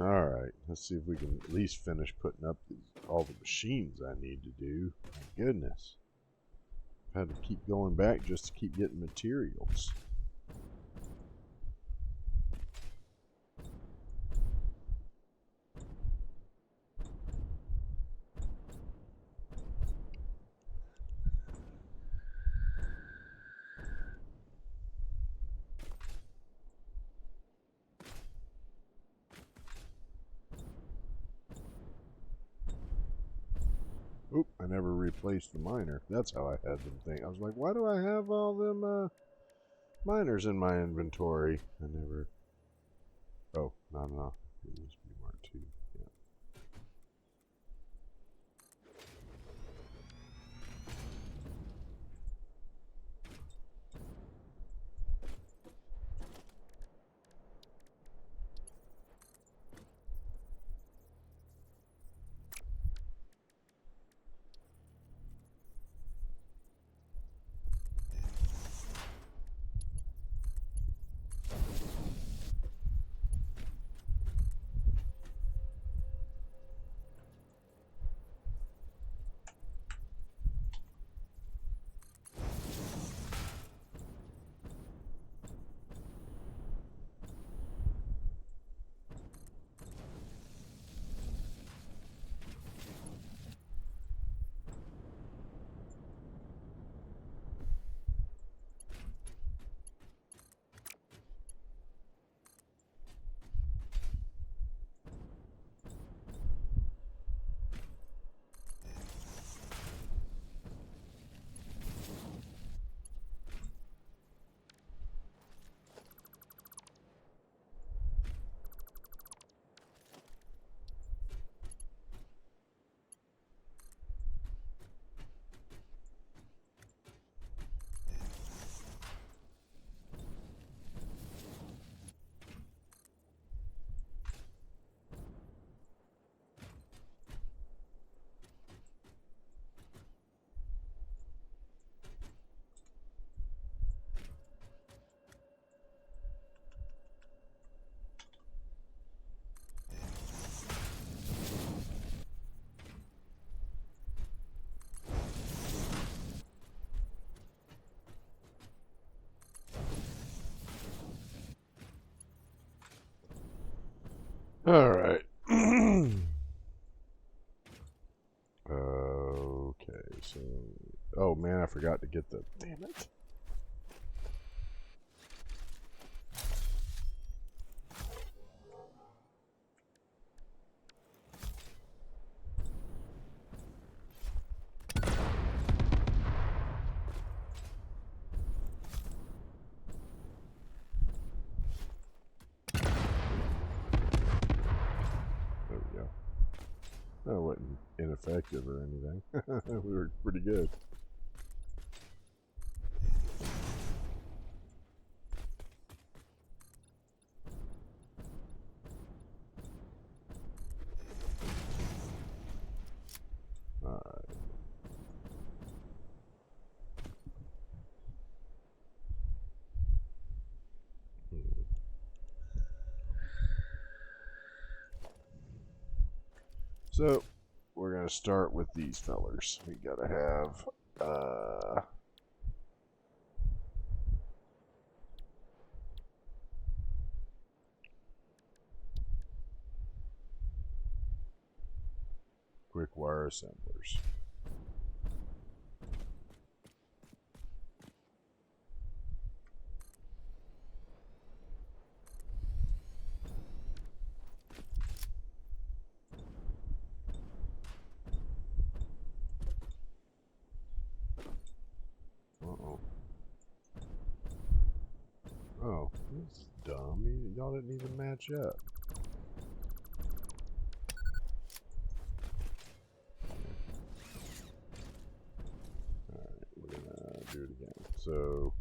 Alright, let's see if we can at least finish putting up all the machines I need to do. My goodness. I've had to keep going back just to keep getting materials. Oop, I never replaced the miner. That's how I had them think. I was like, why do I have all them miners in my inventory? I never... Oh, no. It used to be Mark II. Yeah. Alright. Okay, so... Oh man, I forgot to get the... Damn it. ineffective or anything. We were pretty good. Alright. So, we're going to start with these fellers. We got to have, quick wire assemblers. Uh-oh. Oh, this is dumb. Y'all didn't even match up. Alright, we're gonna do it again. So,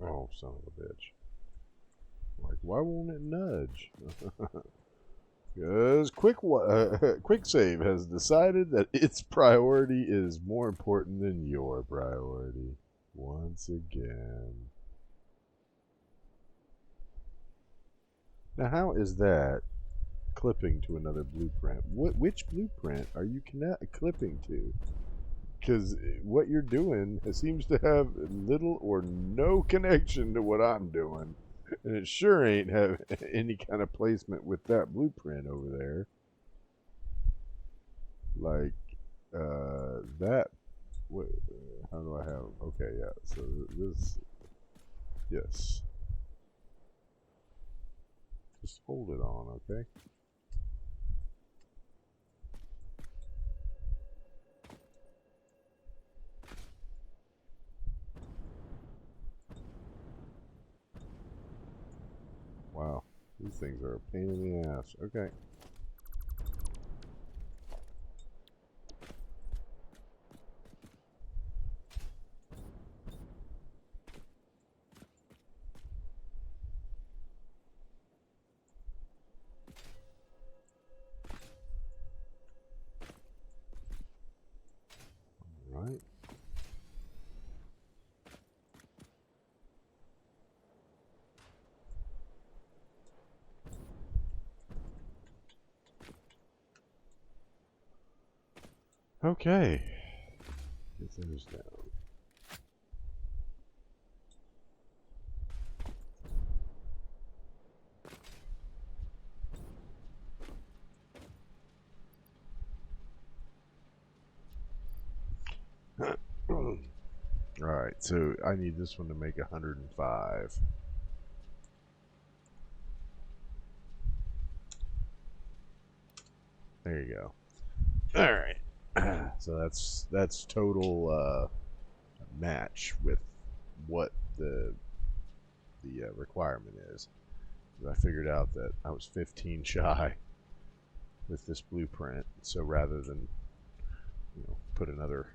oh, son of a bitch. Like, why won't it nudge? Because Quick Save has decided that its priority is more important than your priority. Once again. Now, how is that clipping to another blueprint? Which blueprint are you clipping to? Because what you're doing seems to have little or no connection to what I'm doing. And it sure ain't have any kind of placement with that blueprint over there. Like, that, what, how do I have, okay, yeah, so this, yes. Just hold it on, okay? Wow, these things are a pain in the ass. Okay. All right. Okay. Get those down. Alright, so I need this one to make 105. There you go. Alright. So that's total match with what the requirement is. I figured out that I was 15 shy with this blueprint, so rather than put another,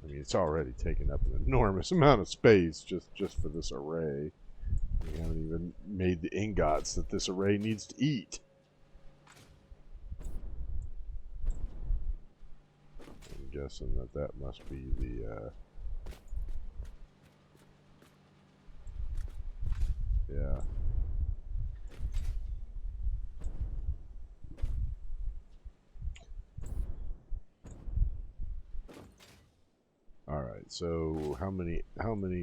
I mean, it's already taken up an enormous amount of space just for this array. We haven't even made the ingots that this array needs to eat. I'm guessing that must be the yeah. All right. So how many what do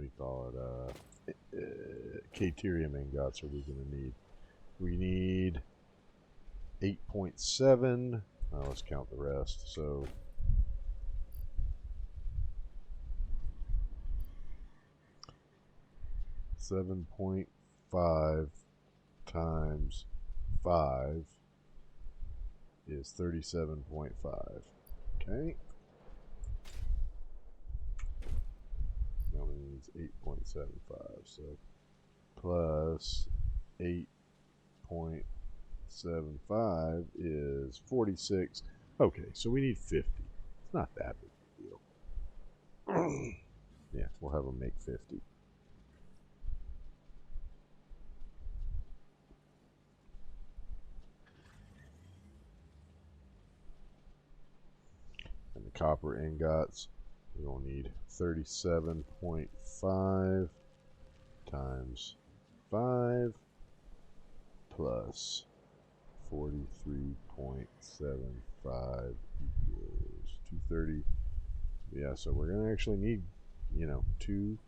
you call it? Caterium ingots are we going to need? We need 8.7. Let's count the rest. So 7.5 times 5 is 37.5. Okay. Now we need 8.75. So plus 8.75 is 46. Okay, so we need 50. It's not that big a deal. Yeah, we'll have them make 50. And the copper ingots, we'll need 37.5 times 5 plus 43.75 equals 230. Yeah, so we're going to actually need, two.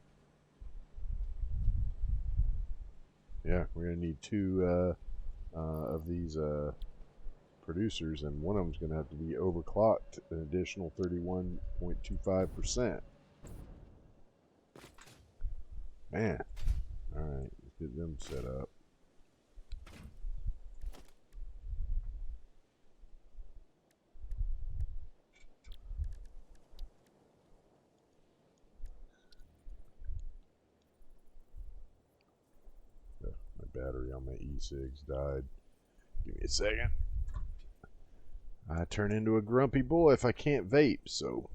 Yeah, we're going to need two of these producers, and one of them's going to have to be overclocked an additional 31.25%. Man. All right, let's get them set up. My battery on my e-cigs died. Give me a second. I turn into a grumpy boy if I can't vape, so.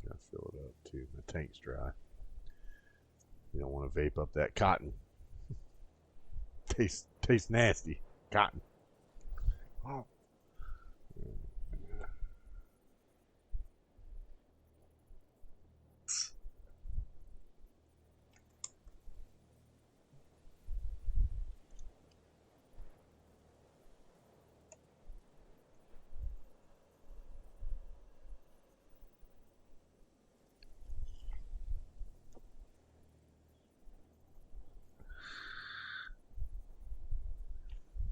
Gotta fill it up too. My tank's dry. You don't want to vape up that cotton. Tastes nasty. Cotton. Oh.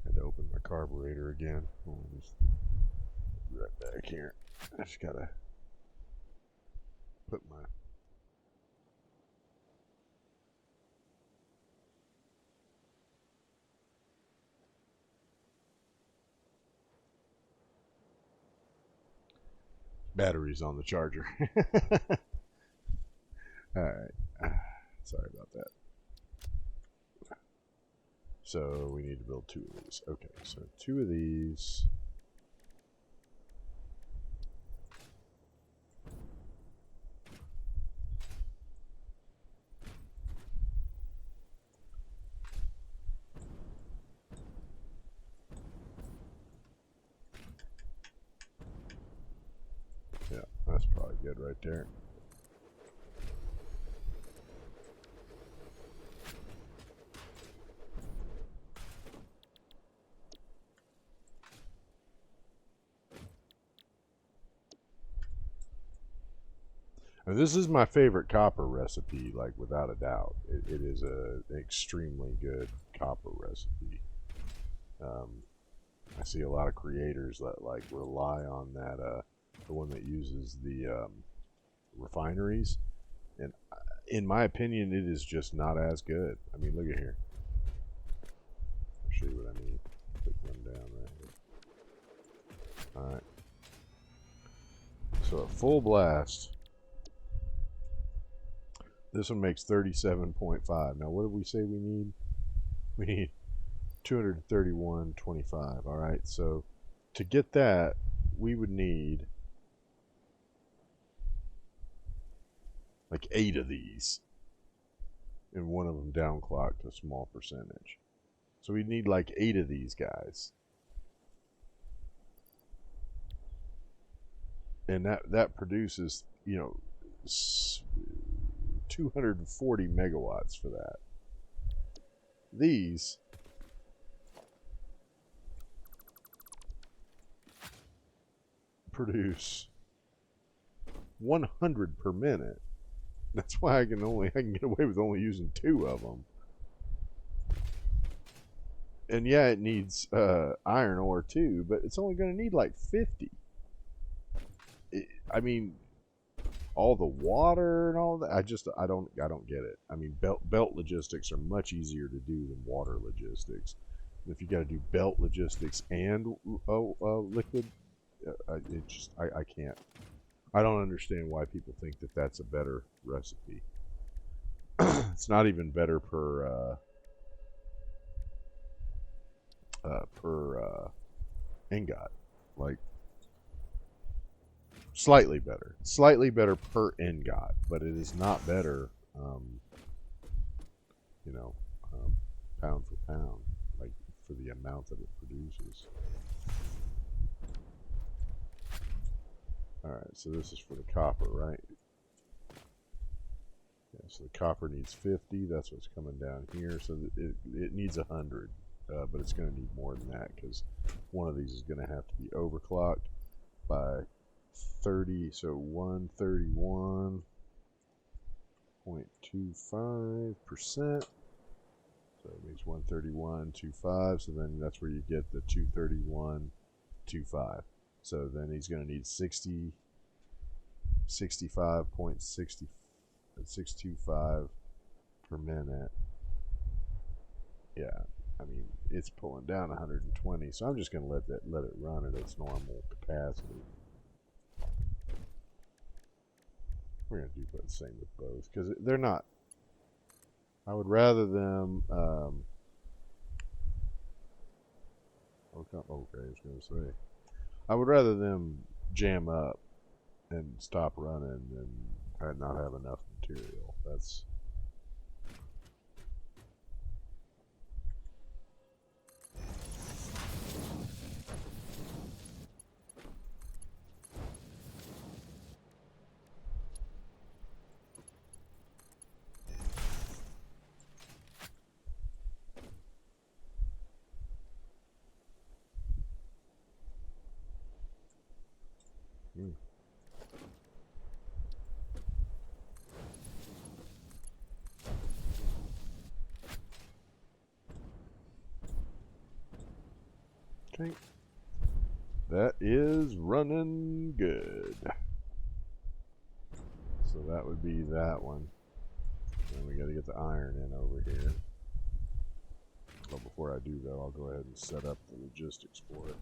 Had to open my carburetor again. I'll just be right back here. I just gotta put my batteries on the charger. Alright. Sorry about that. So we need to build two of these. Okay, so two of these. Yeah, that's probably good right there. Now, this is my favorite copper recipe, like without a doubt. It is an extremely good copper recipe. I see a lot of creators that like rely on that, the one that uses the refineries, and in my opinion, it is just not as good. I mean, look at here. I'll show you what I mean. Put one down right here. All right. So at full blast. This one makes 37.5. Now, what did we say we need? We need 231.25. All right, so to get that, we would need like 8 of these, and one of them downclocked a small percentage. So we need like 8 of these guys. And that produces, 240 megawatts for that. These produce 100 per minute. That's why I can get away with only using 2 of them. And yeah, it needs iron ore too, but it's only going to need like 50. I mean, all the water and all that. I don't get it. I mean, belt logistics are much easier to do than water logistics. If you got to do belt logistics and liquid, I can't. I don't understand why people think that that's a better recipe. It's not even better per ingot. Like slightly better per ingot, but it is not better, you know, pound for pound, like for the amount that it produces. All right, so this is for the copper, right? Yeah, so the copper needs 50. That's what's coming down here. So it needs 100, but it's going to need more than that because one of these is going to have to be overclocked by 30. So 131.25%. So it means 131.25. So then that's where you get the 231.25. So then he's going to need 65.625 per minute. Yeah, I mean it's pulling down 120. So I'm just going to let it run at its normal capacity. We're going to do the same with both because they're not. I would rather them. Okay, I was going to say. I would rather them jam up and stop running than not have enough material. That's. Okay. That is running good. So that would be that one. And we got to get the iron in over here. But before I do that, I'll go ahead and set up the logistics for it.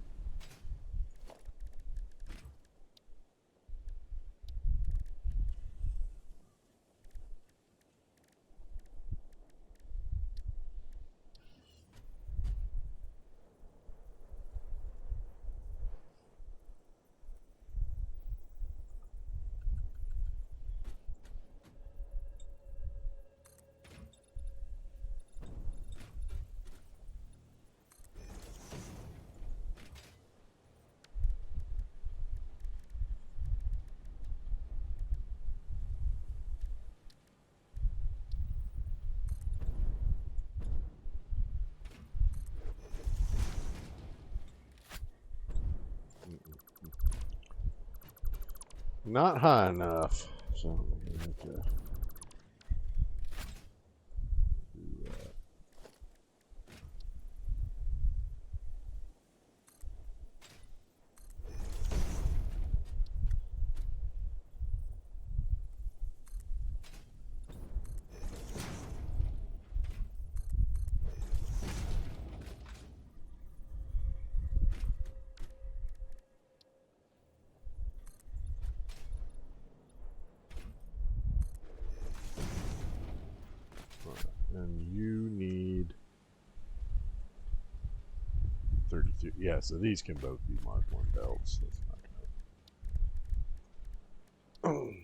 Not high enough. So I'm going to have to do that. And you need 32. Yeah, so these can both be Mark 1 belts. That's not going to.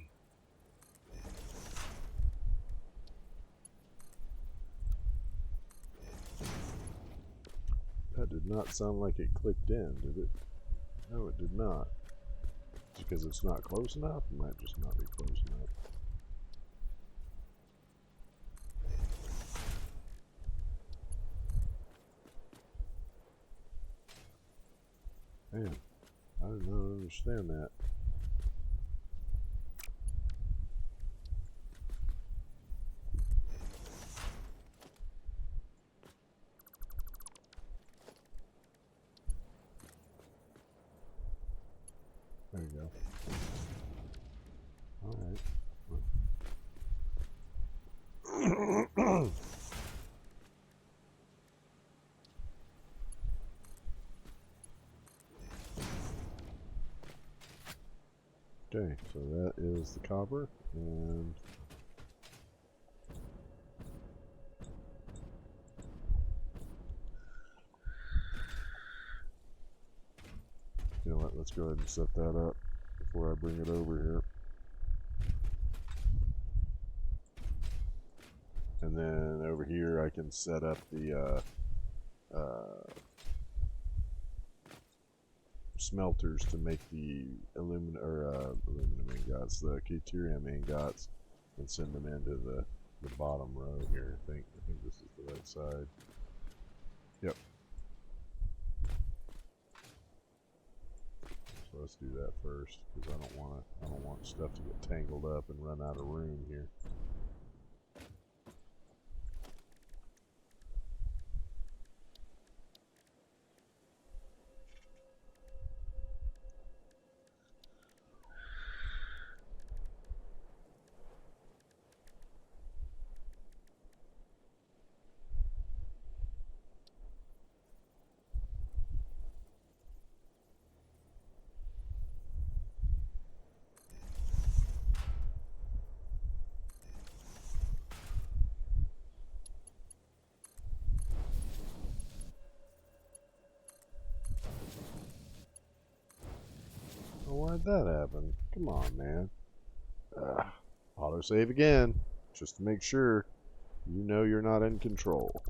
That did not sound like it clicked in, did it? No, it did not. Because it's not close enough? It might just not be close enough. Man, I do not understand that. Alright. Okay, so that is the copper, and you know what, let's go ahead and set that up before I bring it over here. And then over here I can set up the smelters to make the aluminum ingots, the deuterium ingots, and send them into the bottom row here. I think this is the right side. Yep. So let's do that first, because I don't want stuff to get tangled up and run out of room here. Why'd that happen? Come on, man. Autosave again, just to make sure you know you're not in control.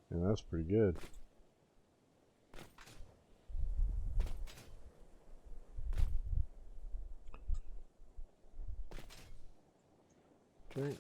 And that's pretty good. Okay.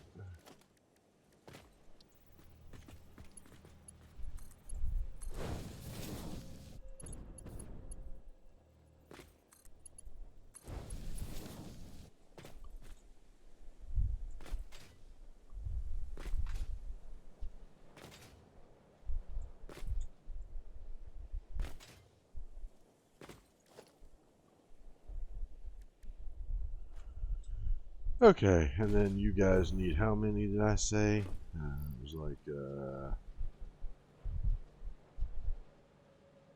Okay, and then you guys need how many did I say? It was like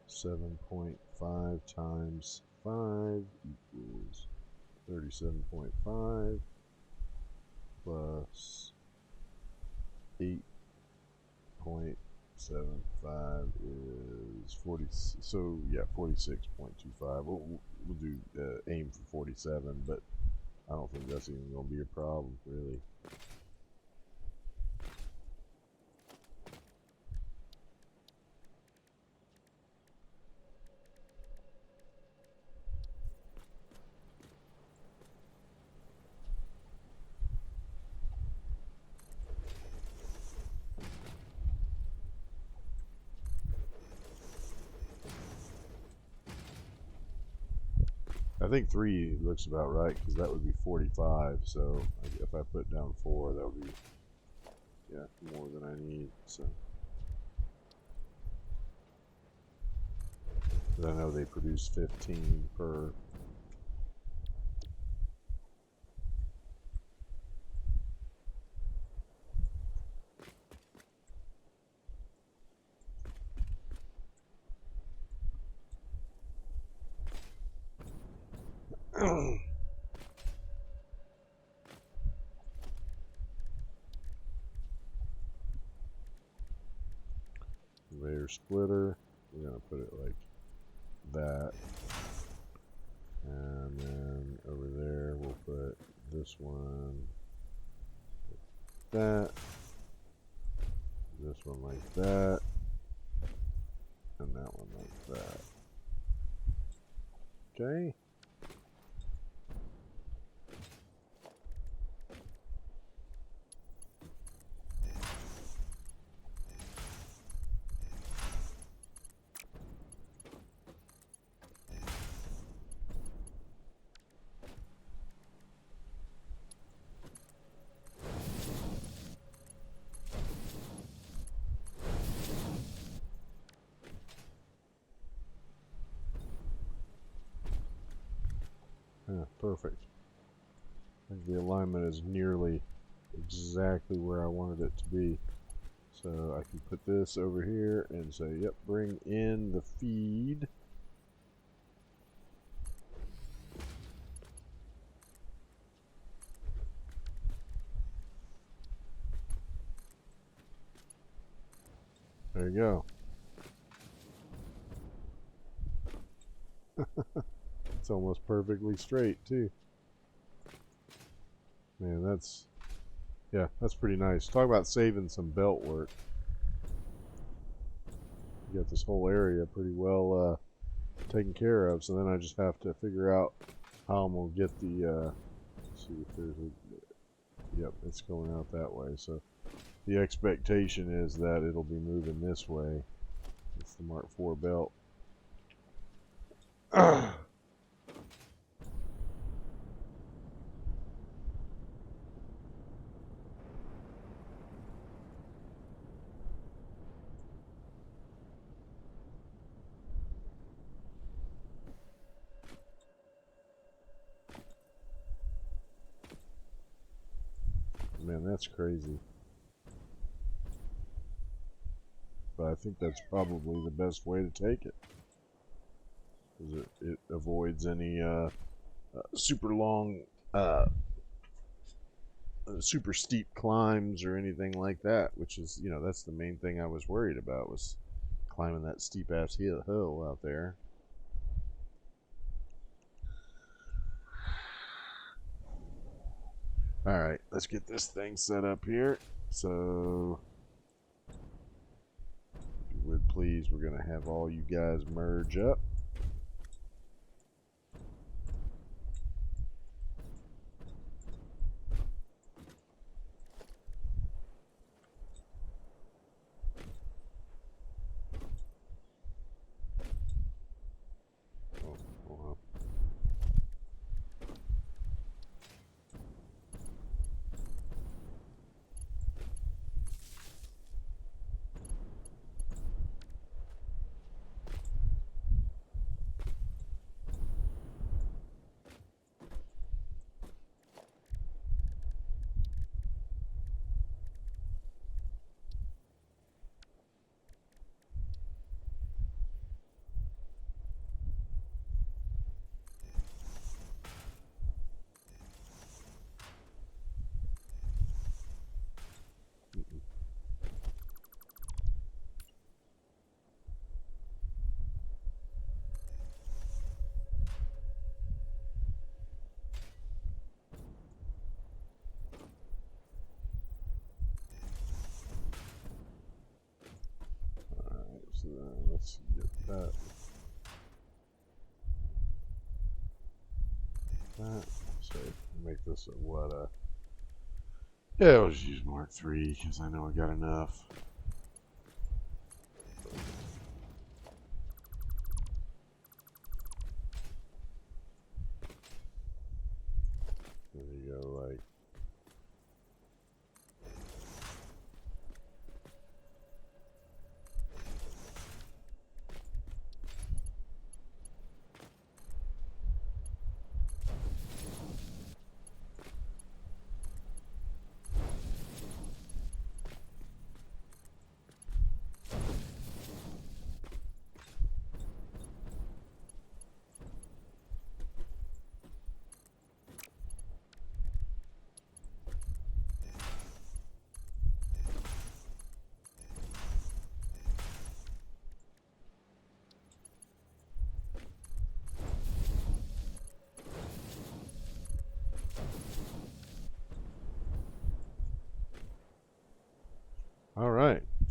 7.5 times 5 equals 37.5 plus 8.75 is 40. So yeah, 46.25. We'll do aim for 47, but I don't think that's even going to be a problem, really. I think 3 looks about right, because that would be 45, so if I put down 4, that would be, yeah, more than I need, so. But I know they produce 15 per. Conveyor splitter. We're going to put it like that. And then over there we'll put this one like that. This one like that. And that one like that. Okay. Yeah, perfect. I think the alignment is nearly exactly where I wanted it to be. So I can put this over here and say, yep, bring in the feed. There you go. It's almost perfectly straight too. Man, that's pretty nice. Talk about saving some belt work. You got this whole area pretty well taken care of, so then I just have to figure out how I'm gonna get the let's see if there's a, yep, it's going out that way. So the expectation is that it'll be moving this way. It's the Mark IV belt. Man, that's crazy. But I think that's probably the best way to take it. Because it avoids any super long, super steep climbs or anything like that, which is, that's the main thing I was worried about, was climbing that steep ass hill out there. Alright, let's get this thing set up here. So, if you would please, we're going to have all you guys merge up. So let's get that. So make this a what? Yeah, I'll just use Mark III because I know I got enough. There you go, like.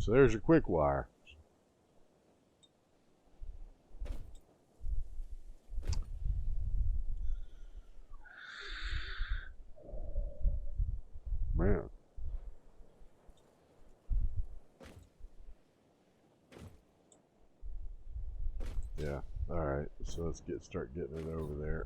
So there's your quick wire. Man. Yeah. All right. So let's start getting it over there.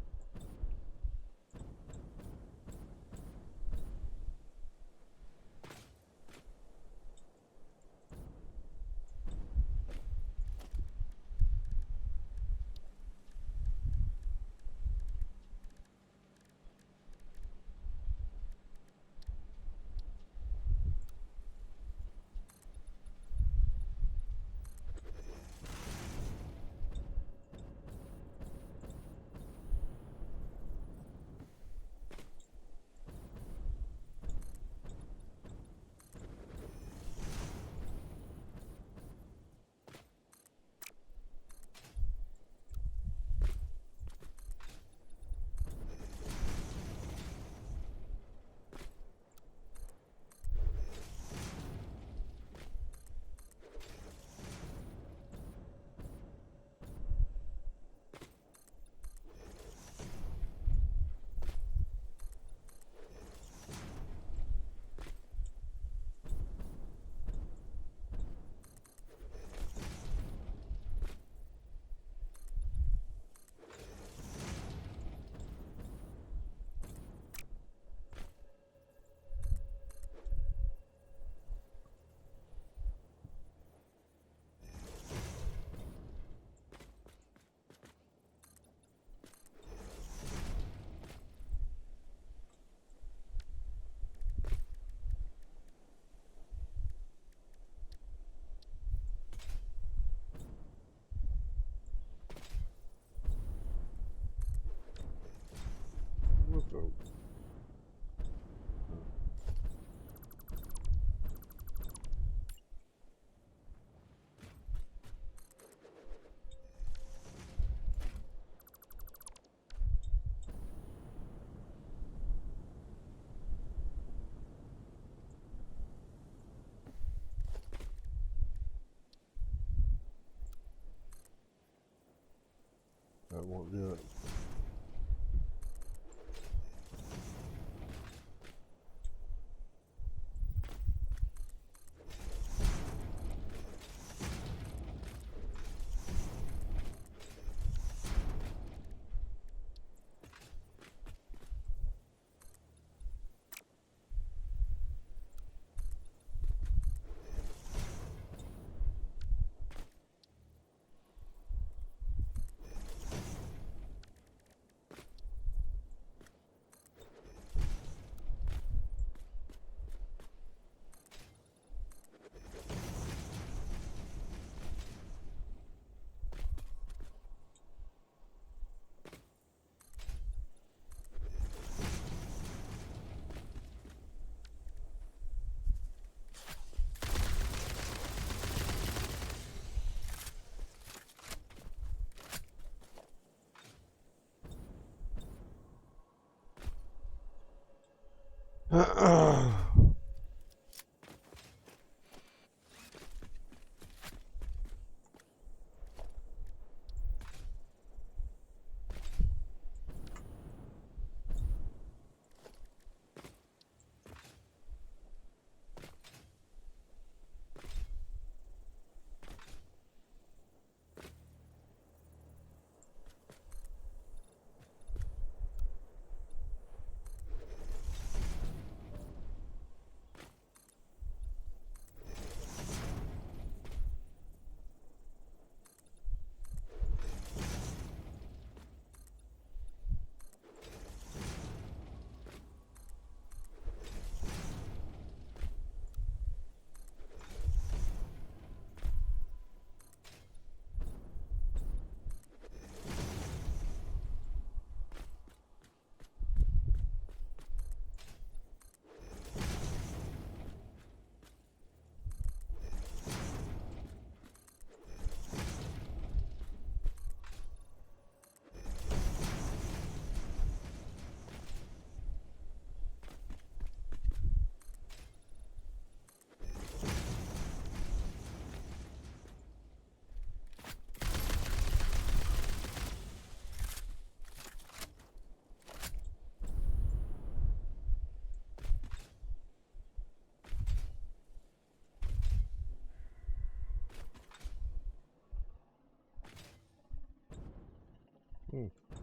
What the? That won't do it.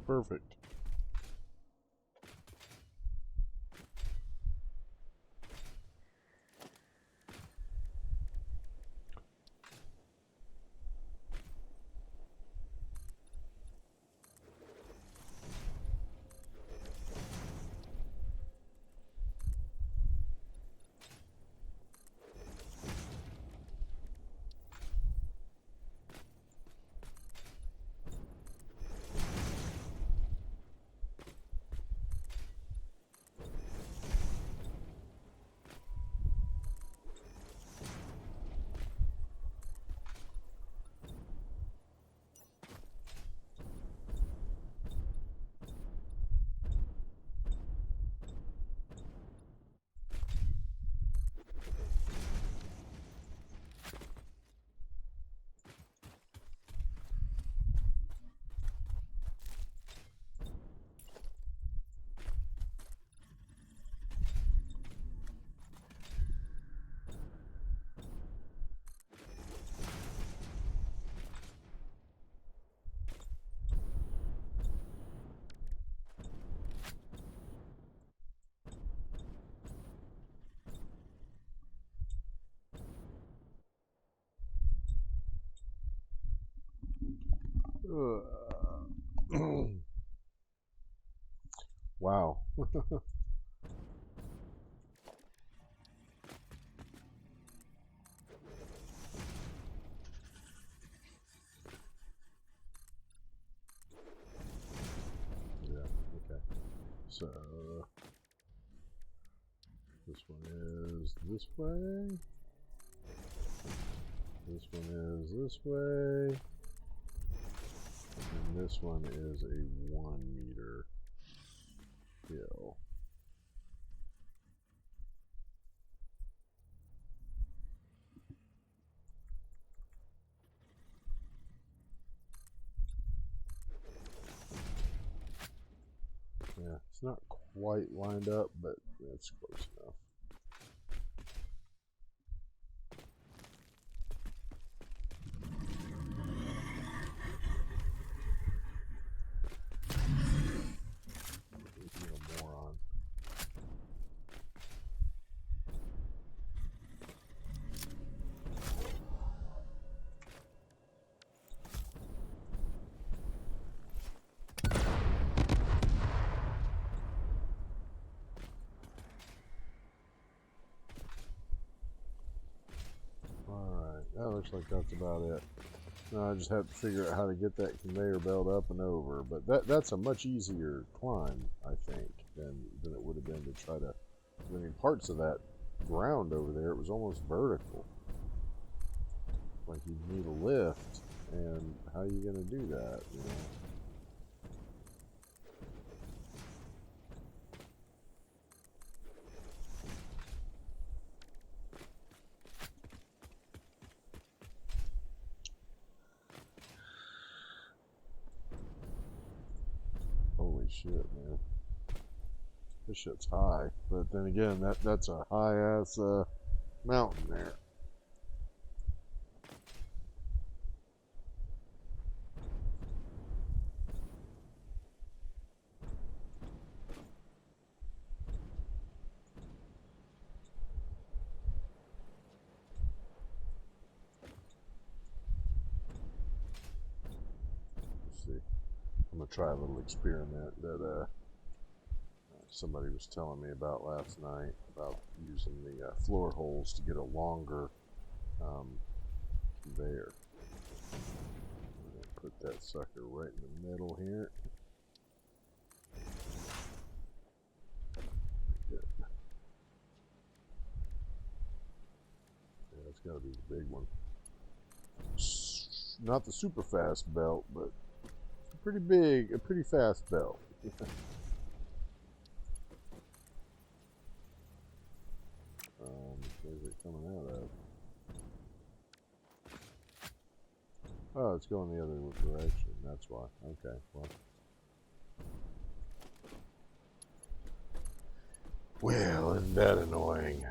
Perfect. Wow. Yeah, okay. So this one is this way. This one is this way. And this one is a 1 meter hill. Yeah, it's not quite lined up, but it's close enough. You're a moron. Alright, that looks like that's about it. Now I just have to figure out how to get that conveyor belt up and over, but that's a much easier climb, I think, than it would have been to try to. I mean, parts of that ground over there, it was almost vertical. Like you need a lift, and how are you going to do that, you know? Holy shit, man. This shit's high. But then again, that's a high-ass mountain there. Let's see. I'm going to try a little experiment that somebody was telling me about last night about using the floor holes to get a longer conveyor. I'm going to put that sucker right in the middle here. Good. Yeah, it's got to be the big one. Not the super fast belt, but pretty big, a pretty fast belt. Where's it coming out of? Oh, it's going the other direction. That's why. Okay, well. Well, isn't that annoying?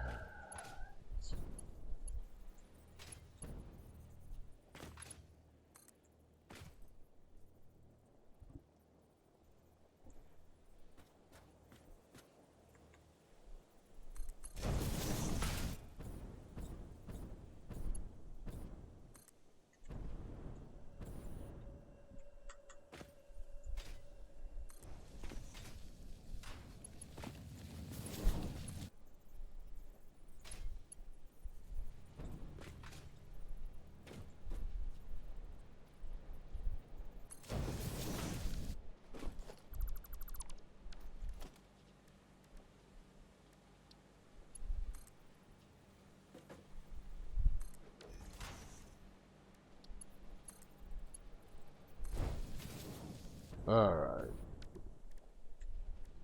Alright.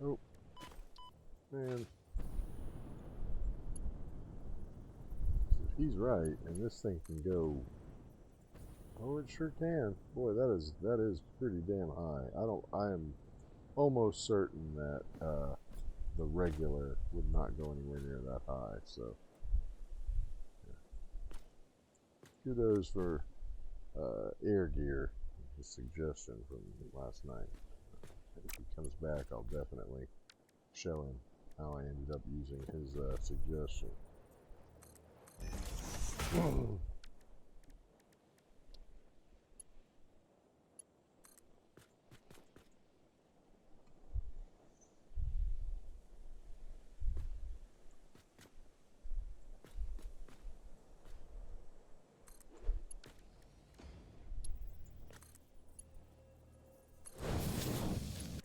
Oh, man. If he's right, and this thing can go... Oh, it sure can. Boy, that is pretty damn high. I am almost certain that the regular would not go anywhere near that high, so yeah. Kudos for air gear, the suggestion from last night. If he comes back, I'll definitely show him how I ended up using his suggestion.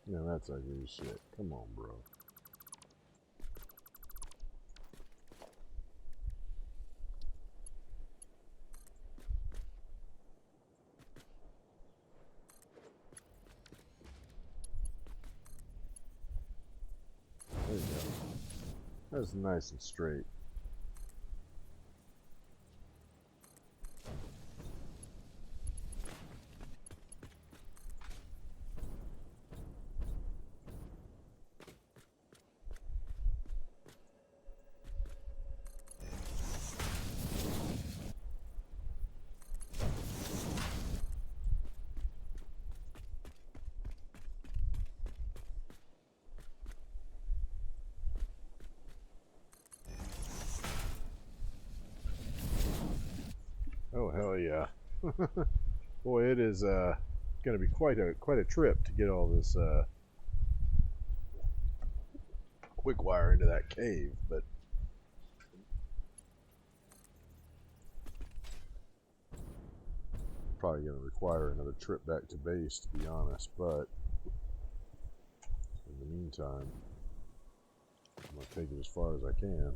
Yeah, that's ugly as shit. Come on, bro. There you go. That's nice and straight. Oh hell yeah! Boy, it is going to be quite a trip to get all this quick wire into that cave, but probably going to require another trip back to base, to be honest. But in the meantime, I'm going to take it as far as I can.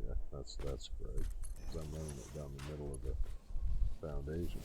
Yeah, that's great. Because I'm running it down the middle of the foundation.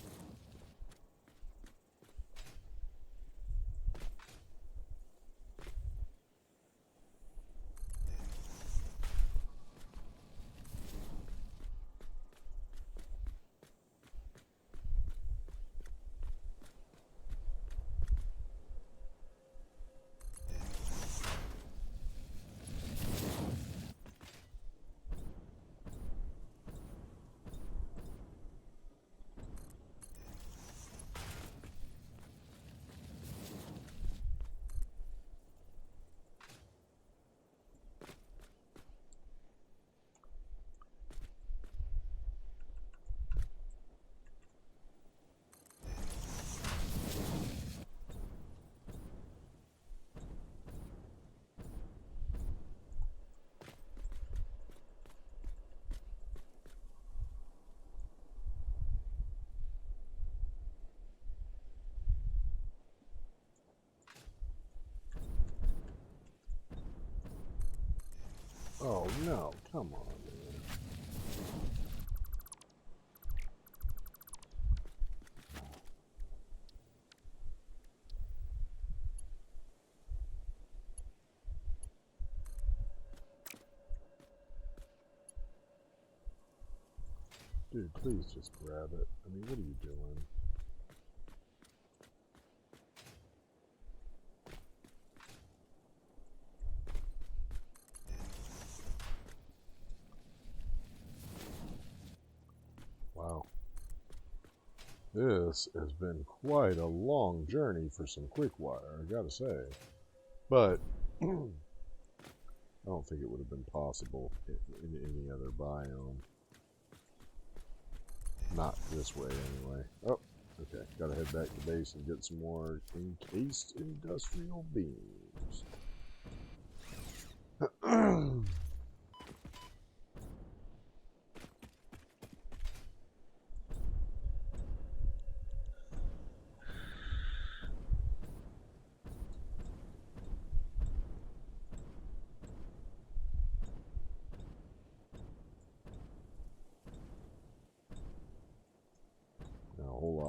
Oh no, come on, man. Dude, please just grab it. I mean, what are you doing? Wow. This has been quite a long journey for some quick wire, I gotta say. But I don't think it would have been possible in any other biome. Not this way, anyway. Oh, okay. Gotta head back to base and get some more encased industrial beams.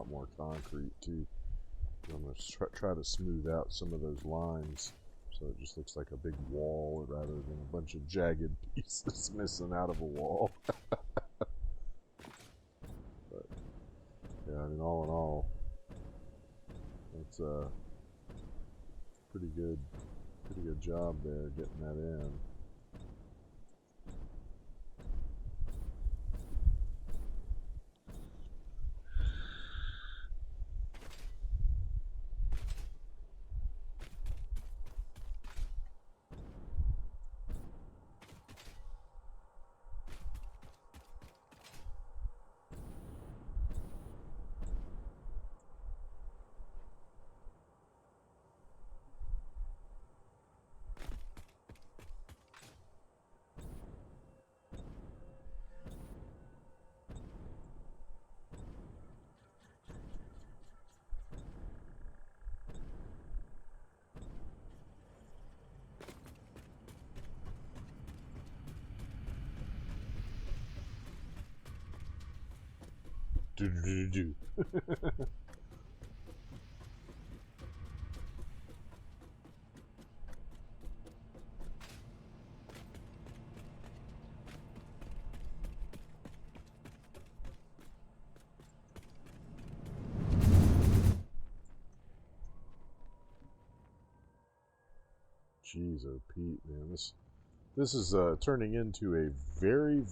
lot more concrete too. I'm going to try to smooth out some of those lines so it just looks like a big wall rather than a bunch of jagged pieces missing out of a wall. But yeah, I mean, all in all, it's a pretty good job there getting that in. Do. Jeez, oh Pete, man, this is turning into a very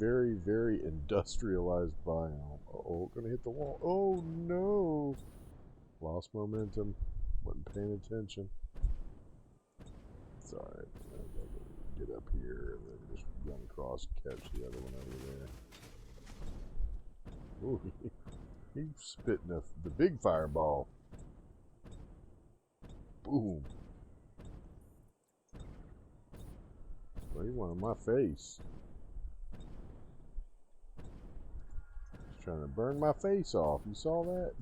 industrialized biome. Oh, gonna hit the wall. Oh no! Lost momentum. Wasn't paying attention. It's alright. Get up here and then just run across and catch the other one over there. Ooh, he's spitting the big fireball. Boom. Well, he wanted my face. He's trying to burn my face off. You saw that?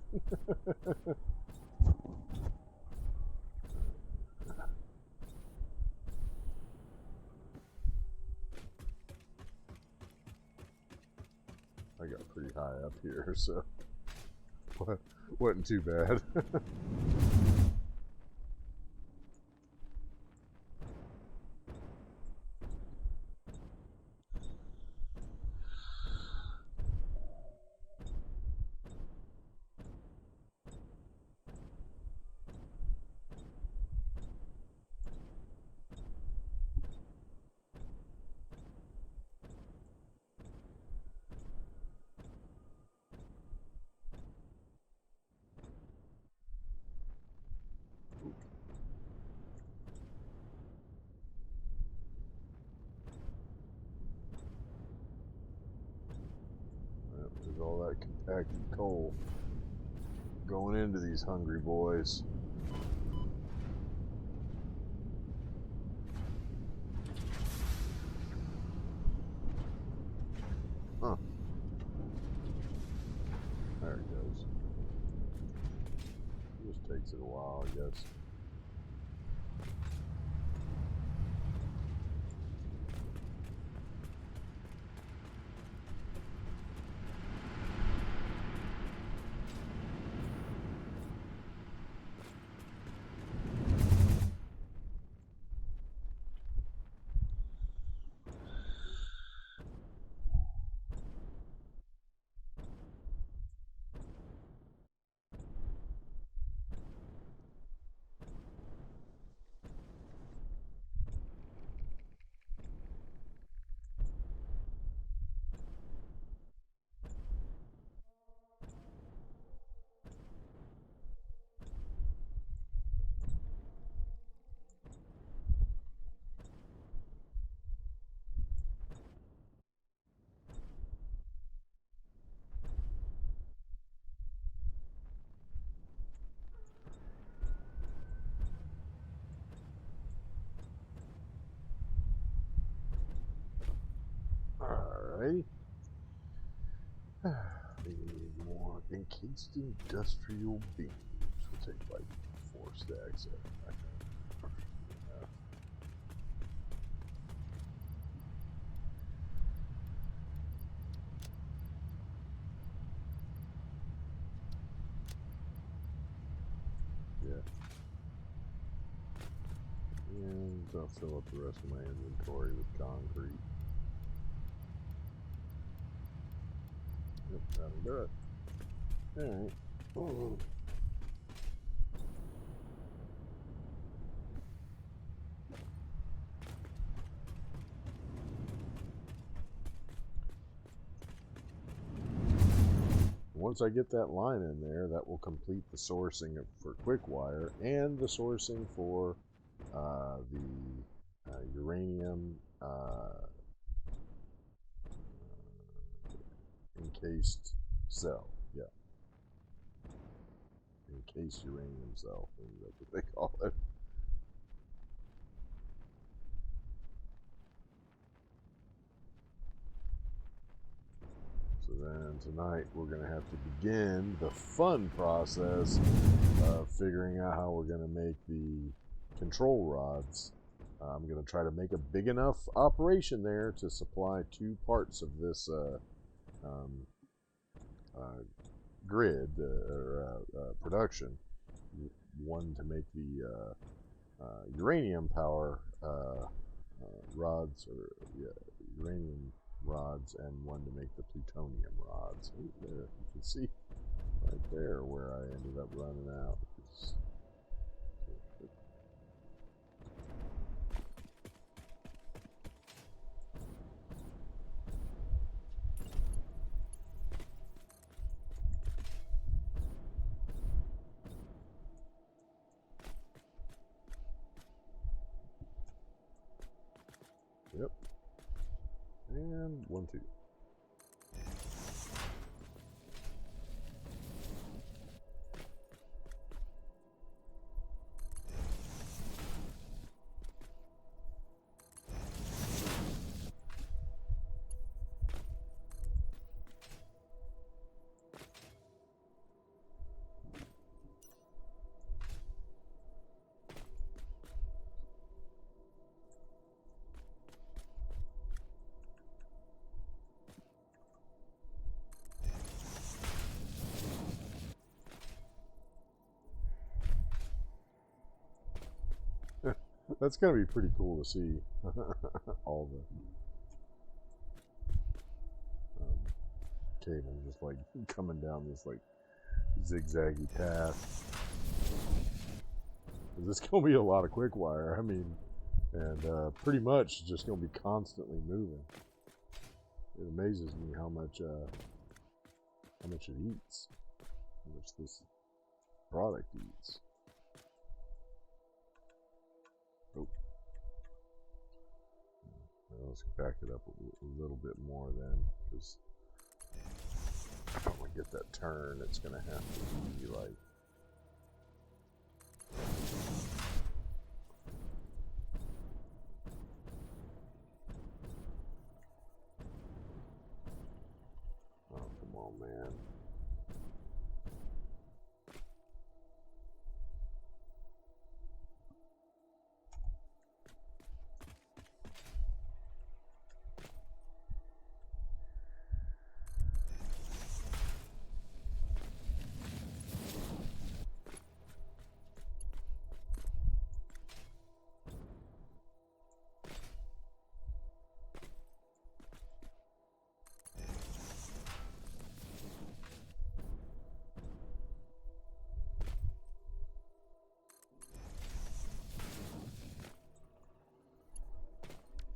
I got pretty high up here, so wasn't too bad. There's all that compacted coal going into these hungry boys. Huh. There it goes. It just takes it a while, I guess. Alright. We need more encased industrial beams. We'll take like 4 stacks of that. So I'll fill up the rest of my inventory with concrete. Yep, that'll do it. Alright. Once I get that line in there, that will complete the sourcing for Quickwire and the sourcing for the uranium encased cell. Yeah. Encased uranium cell. That's what they call it. So then tonight we're going to have to begin the fun process of figuring out how we're going to make the control rods. I'm going to try to make a big enough operation there to supply 2 parts of this grid or production. One to make the uranium power rods, or uranium rods, and one to make the plutonium rods. Ooh, there, you can see right there where I ended up running out. Yep. And 1, 2. That's gonna be pretty cool to see. All the cable just like coming down this like zigzaggy path. This is gonna be a lot of quick wire. I mean, and pretty much just gonna be constantly moving. It amazes me how much it eats, how much this product eats. Oh. Let's back it up a little bit more then, because if I want to get that turn, it's going to have to be like... Oh, come on, man.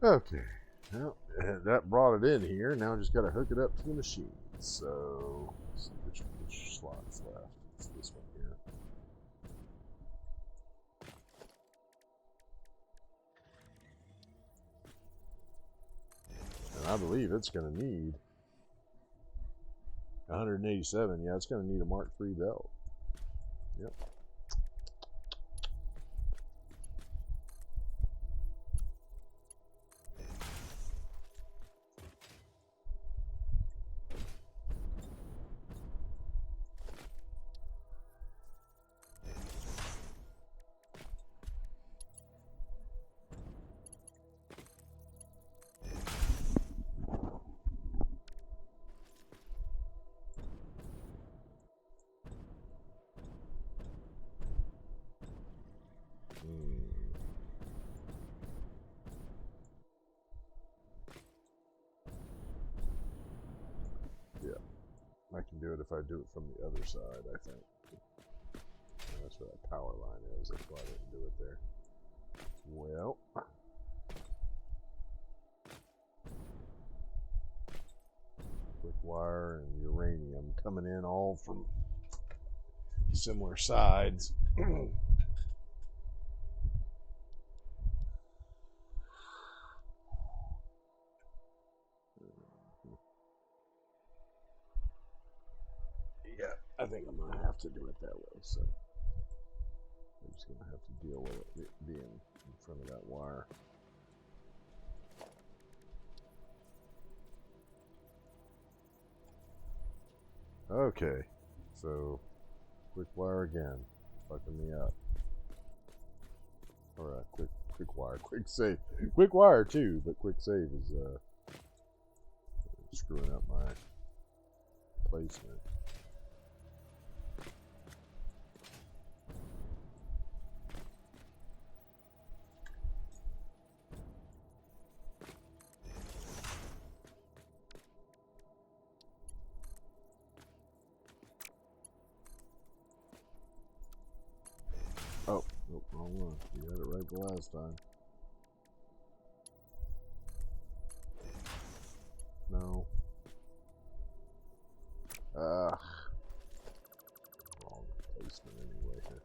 Okay, well, that brought it in here. Now I just got to hook it up to the machine. So, let's see which slot's left. It's this one here. And I believe it's going to need 187. Yeah, it's going to need a Mark III belt. Yep. I can do it if I do it from the other side, I think. That's where that power line is. That's why I didn't do it there. Well. Quick wire and uranium coming in all from similar sides. Yeah, I think I'm going to have to do it that way, so I'm just going to have to deal with it being in front of that wire. Okay, so quick wire again, fucking me up. Or quick wire, quick save. Quick wire too, but quick save is screwing up my placement. Oh, nope, wrong one. You had it right the last time. No. Wrong placement anyway here.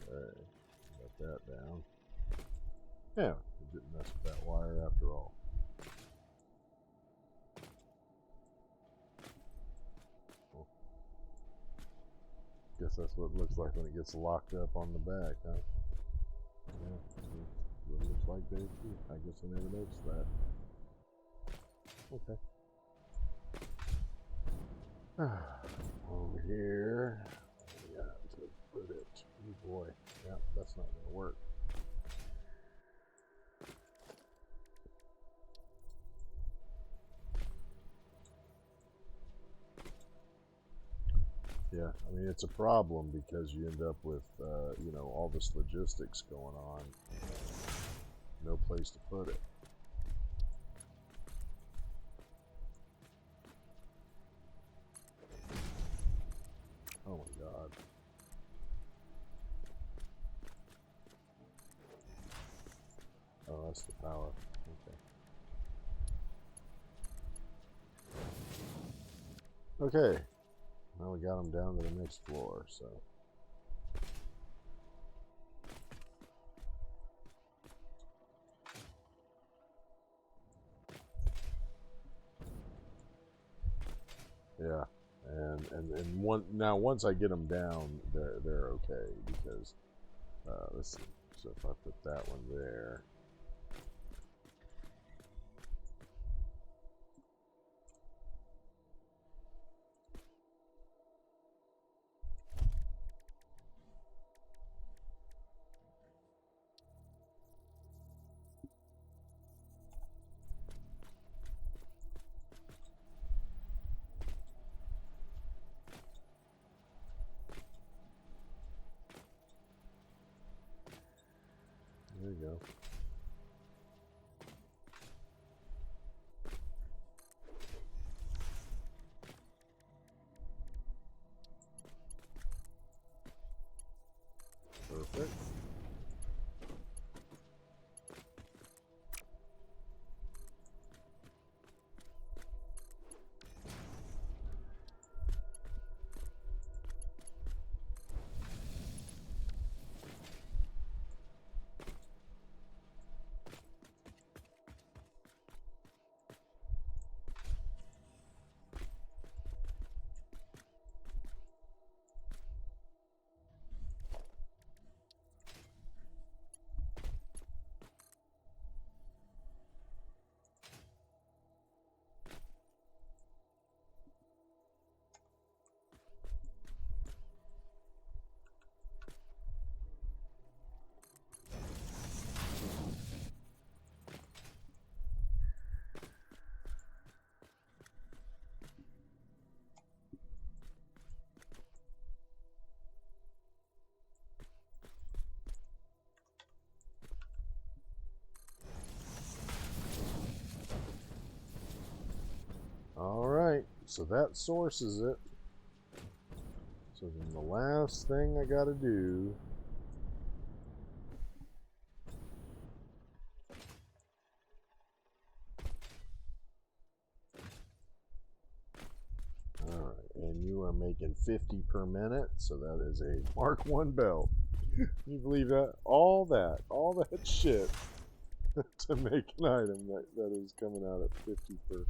Okay, got that down. Yeah, it didn't mess with that wire after all. Well, guess that's what it looks like when it gets locked up on the back, huh? Yeah, that's what it looks like there too. I guess I never noticed that. Okay. Over here, we got to put it. Oh boy, yeah, that's not going to work. Yeah, I mean, it's a problem because you end up with, you know, all this logistics going on, no place to put it. Oh my God. Oh, that's the power. Okay. Okay. Now we got them down to the next floor, so. Yeah, and once I get them down, they're okay because let's see. So if I put that one there. There you go. Perfect. So that sources it. So then the last thing I gotta do Alright, and you are making 50 per minute, so that is a Mark 1 belt. Can you believe that? All that shit to make an item that is coming out at 50 per.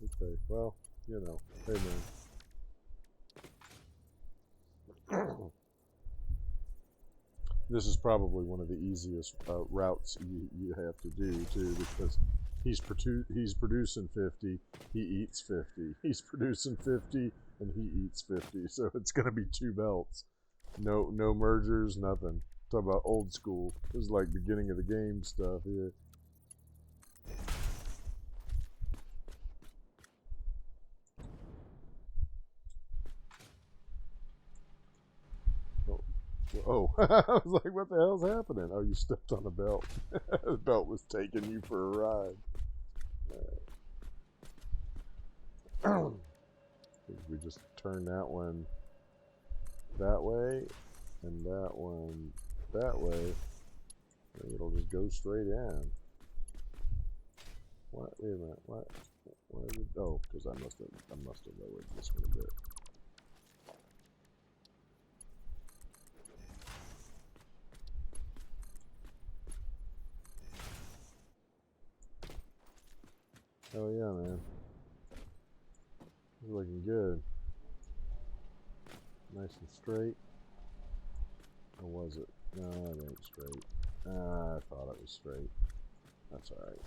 Okay, well, you know, hey man. This is probably one of the easiest routes you have to do too, because he's producing 50, he eats 50. He's producing 50 and he eats 50, so it's gonna be 2 belts. No mergers, nothing. Talk about old school. This is like beginning of the game stuff here. Oh, I was like, what the hell's happening? Oh, you stepped on a belt. The belt was taking you for a ride. We just turn that one that way and that one that way, and it'll just go straight in. What? Wait a minute. What? Why did it? Oh, because I must have lowered this one a bit. Oh yeah, man. It's looking good. Nice and straight. Or was it? No, it ain't straight. I thought it was straight. That's alright.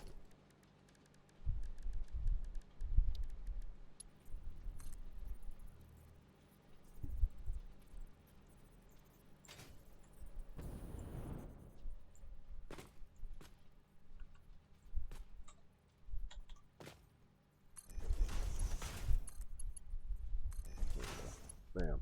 Bam.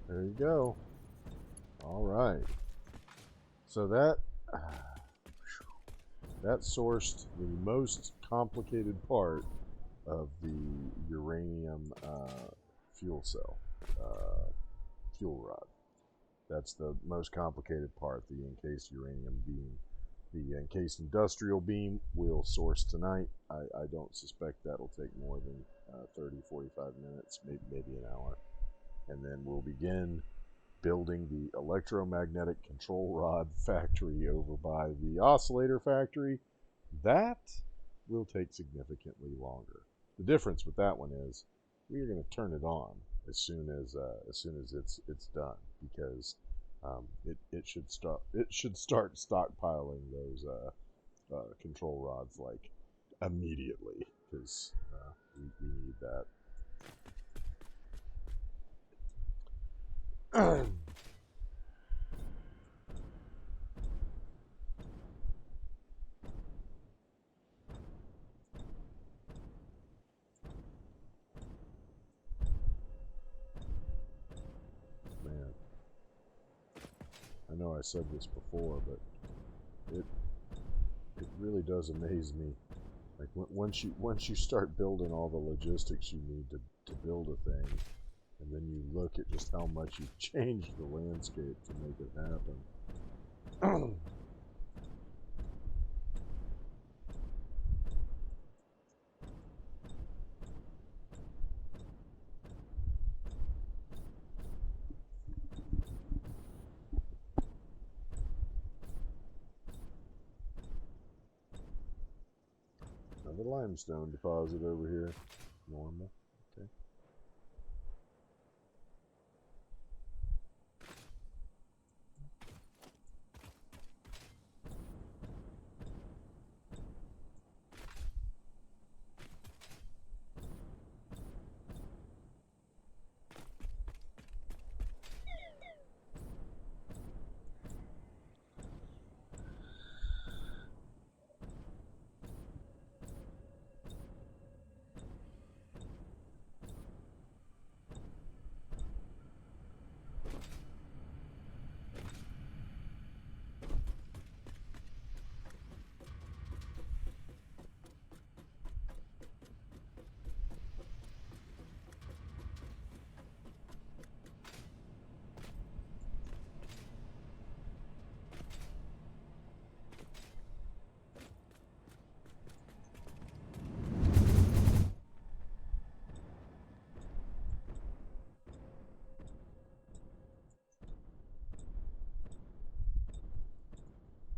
There you go. All right. So that sourced the most complicated part of the uranium fuel cell fuel rod. That's the most complicated part, the encased uranium beam. The encased industrial beam we'll source tonight. I don't suspect that'll take more than 30, 45 minutes, maybe an hour. And then we'll begin building the electromagnetic control rod factory over by the oscillator factory. That will take significantly longer. The difference with that one is we are going to turn it on as soon as it's done, because it should start stockpiling those control rods like immediately, because we need that. Man, I know I said this before, but it really does amaze me. Like once you start building all the logistics you need to build a thing, and then you look at just how much you've changed the landscape to make it happen. Another limestone deposit over here. Normal. Okay.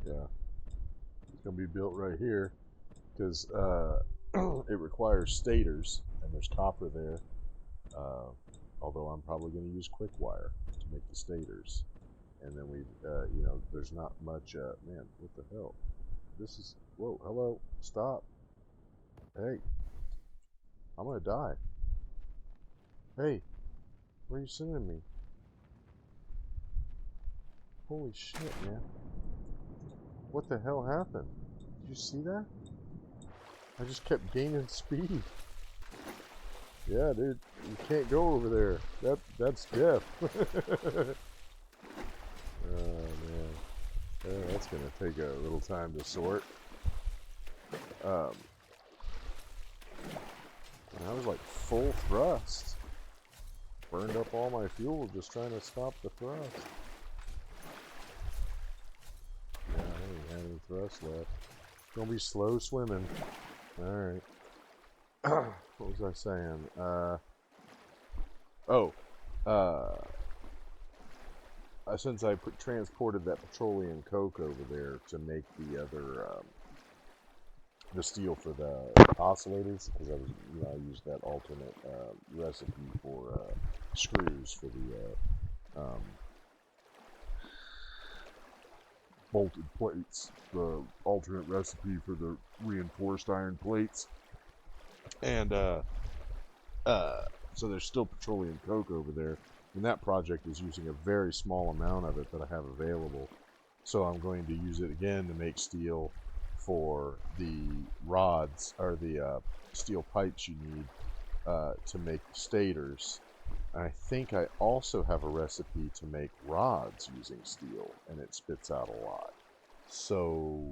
Yeah, it's gonna be built right here because it requires stators, and there's copper there. Uh, Although I'm probably going to use quick wire to make the stators, and then we, you know, there's not much. Man, what the hell? This is whoa, hello, stop, hey, I'm gonna die. Hey, where are you sending me? Holy shit, man! What the hell happened? Did you see that? I just kept gaining speed. Yeah, dude, you can't go over there. That's death. Oh man, that's gonna take a little time to sort. Um, I was like full thrust. Burned up all my fuel just trying to stop the thrust. Yeah, I don't even have any thrust left. Gonna be slow swimming. Alright. What was I saying? Since I transported that petroleum coke over there to make the other, the steel for the oscillators, because I was, you know, I used that alternate recipe for screws for the bolted plates, the alternate recipe for the reinforced iron plates, and so there's still petroleum coke over there, and that project is using a very small amount of it that I have available. So I'm going to use it again to make steel for the rods, or the steel pipes you need to make the stators. I think I also have a recipe to make rods using steel, and it spits out a lot. So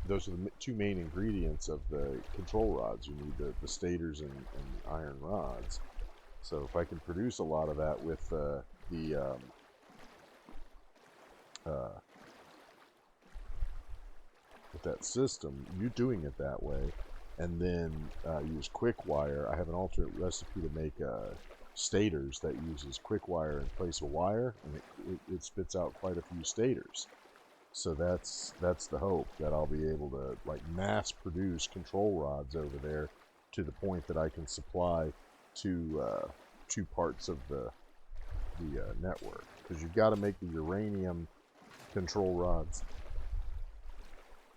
those are the two main ingredients of the control rods. You need the stators and iron rods. So if I can produce a lot of that with with that system, you doing it that way, and then use quick wire. I have an alternate recipe to make stators that uses quick wire in place of wire, and it spits out quite a few stators. So that's the hope, that I'll be able to like mass produce control rods over there to the point that I can supply to two parts of the network, because you've got to make the uranium control rods.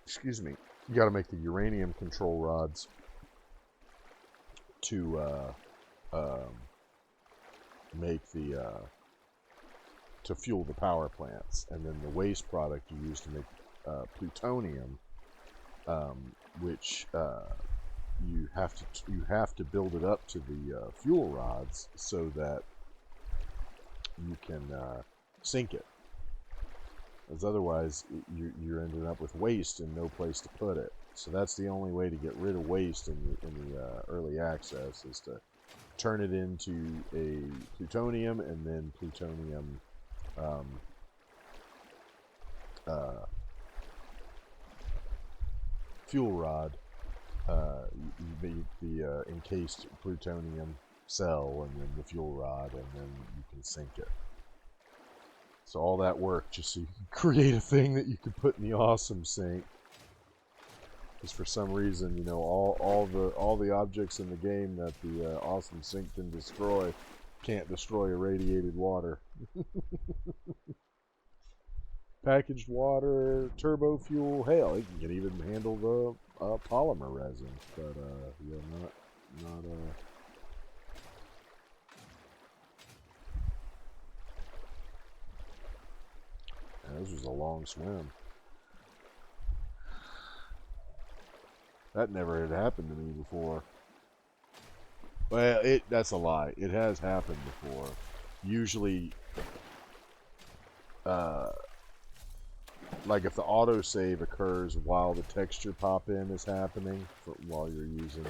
Excuse me. You got to make the uranium control rods to make the to fuel the power plants, and then the waste product you use to make plutonium, which you have to build it up to the fuel rods so that you can sink it. as otherwise you're ending up with waste and no place to put it. So that's the only way to get rid of waste in the early access is to turn it into a plutonium and then plutonium um, fuel rod, the encased plutonium cell, and then the fuel rod, and then you can sink it. So all that work just so you can create a thing that you can put in the awesome sink. Because for some reason, you know, all the objects in the game that the awesome sink can destroy can't destroy irradiated water. Packaged water, turbo fuel, hell, it can even handle the polymer resin, but yeah, not yeah, this was a long swim. That never had happened to me before. Well, that's a lie. It has happened before. Usually, like if the autosave occurs while the texture pop-in is happening, while you're using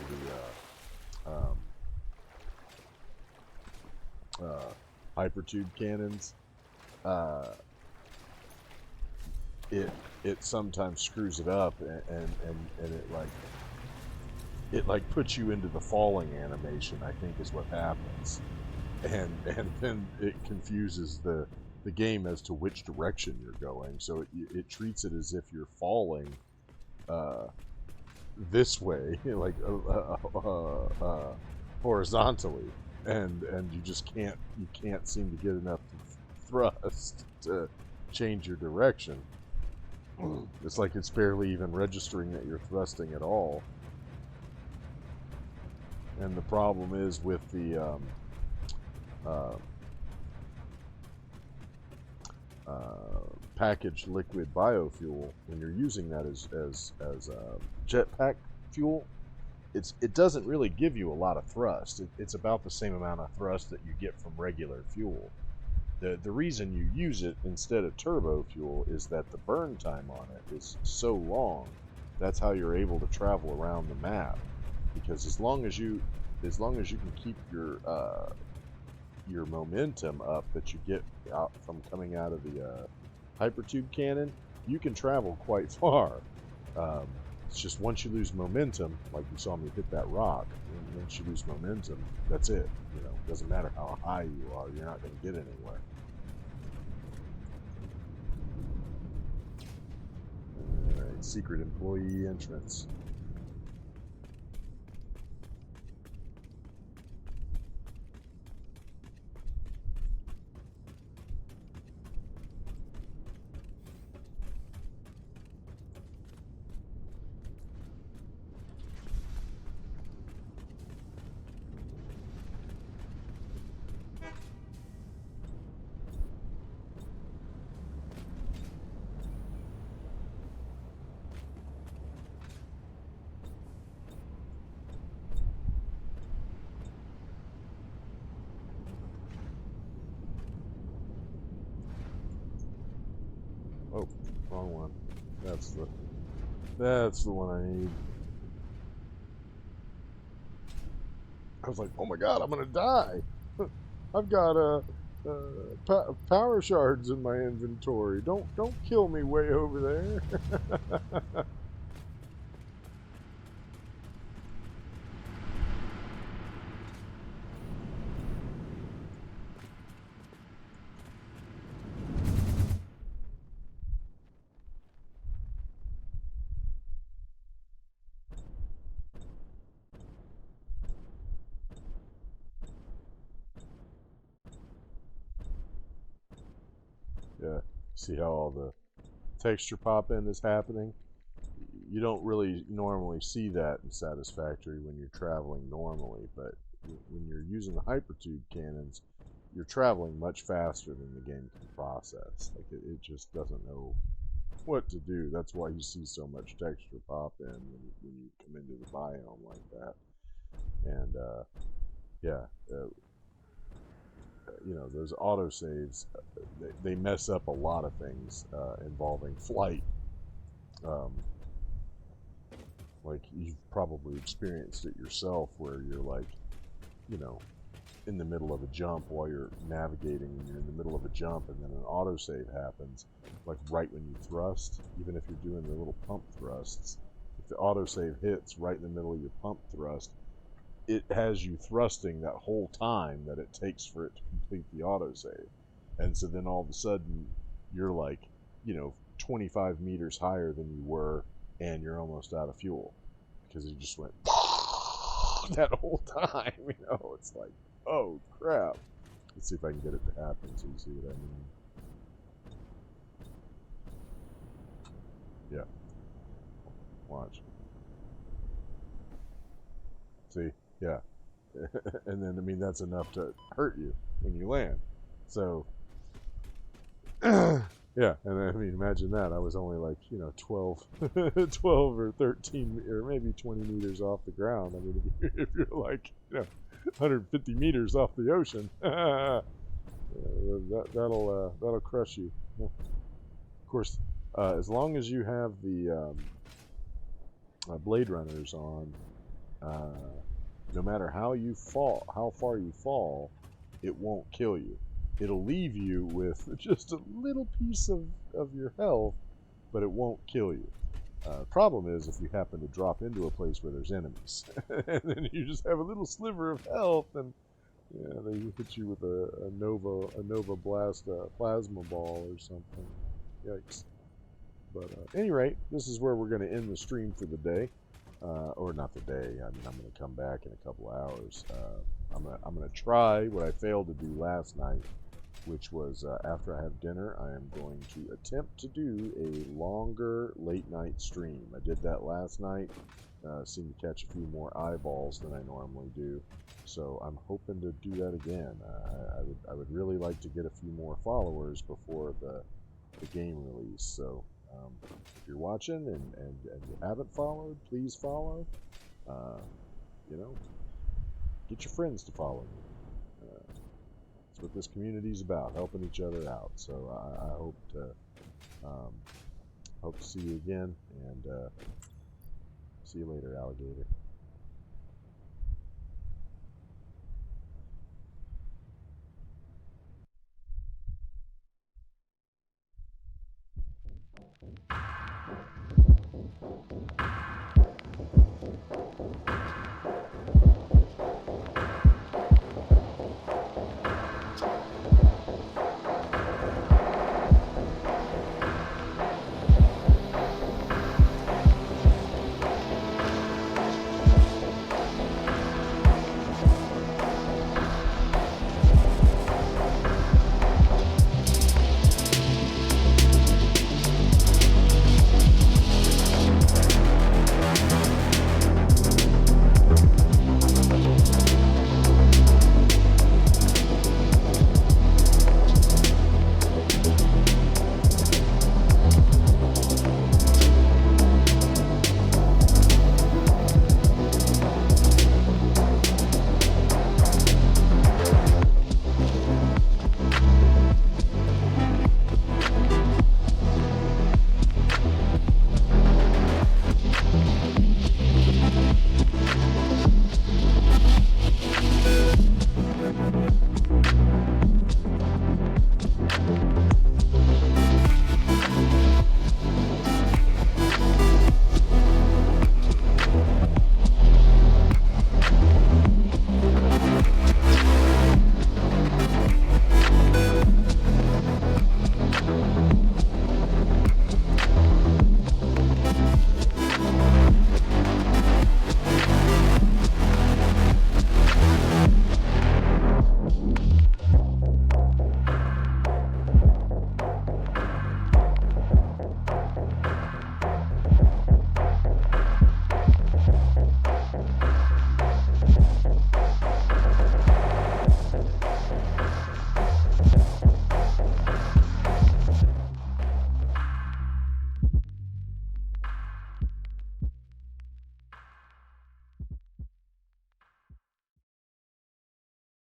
the hypertube cannons, uh, it sometimes screws it up, and it like puts you into the falling animation, I think is what happens, and then it confuses the game as to which direction you're going. So it treats it as if you're falling this way, like horizontally, and you can't seem to get enough thrust to change your direction. It's like it's barely even registering that you're thrusting at all. And the problem is with the packaged liquid biofuel, when you're using that as jetpack fuel, it doesn't really give you a lot of thrust. It's about the same amount of thrust that you get from regular fuel. The reason you use it instead of turbo fuel is that the burn time on it is so long. That's how you're able to travel around the map. Because as long as you can keep your momentum up that you get out from coming out of the hypertube cannon, you can travel quite far. It's just once you lose momentum, like you saw me hit that rock, once you lose momentum, that's it. You know, it doesn't matter how high you are, you're not going to get anywhere. Alright, secret employee entrance. Oh, wrong one. That's the one I need. I was like, oh my god, I'm gonna die. I've got power shards in my inventory. Don't kill me way over there. Yeah, see how all the texture pop-in is happening? You don't really normally see that in Satisfactory when you're traveling normally, but when you're using the hypertube cannons, you're traveling much faster than the game can process. Like it just doesn't know what to do. That's why you see so much texture pop in when you come into the biome like that. And yeah, those autosaves, they mess up a lot of things involving flight. Um, like you've probably experienced it yourself, where you're like, you know, in the middle of a jump while you're navigating, and you're in the middle of a jump, and then an autosave happens, like right when you thrust. Even if you're doing the little pump thrusts, if the autosave hits right in the middle of your pump thrust, it has you thrusting that whole time that it takes for it to complete the autosave. And so then all of a sudden, you're like, 25 meters higher than you were, and you're almost out of fuel because you just went that whole time. It's like, oh crap. Let's see if I can get it to happen so you see what I mean. Yeah. Watch. See? Yeah. And then, that's enough to hurt you when you land. So, yeah. And imagine that. I was only like, 12, 12 or 13 or maybe 20 meters off the ground. If you're like, 150 meters off the ocean, that'll crush you. Of course, as long as you have the Blade Runners on, no matter how far you fall, it won't kill you. It'll leave you with just a little piece of your health, but it won't kill you. Problem is if you happen to drop into a place where there's enemies, and then you just have a little sliver of health, and they hit you with a Nova Blast plasma ball or something. Yikes. But at any rate, this is where we're going to end the stream for the day. Or not the day. I'm going to come back in a couple hours. I'm gonna try what I failed to do last night, which was after I have dinner, I am going to attempt to do a longer late night stream. I did that last night. Seemed to catch a few more eyeballs than I normally do, so I'm hoping to do that again. I would really like to get a few more followers before the game release. So if you're watching and you haven't followed, please follow. You know, get your friends to follow me. That's what this community is about, helping each other out. So I hope to see you again, and see you later, alligator.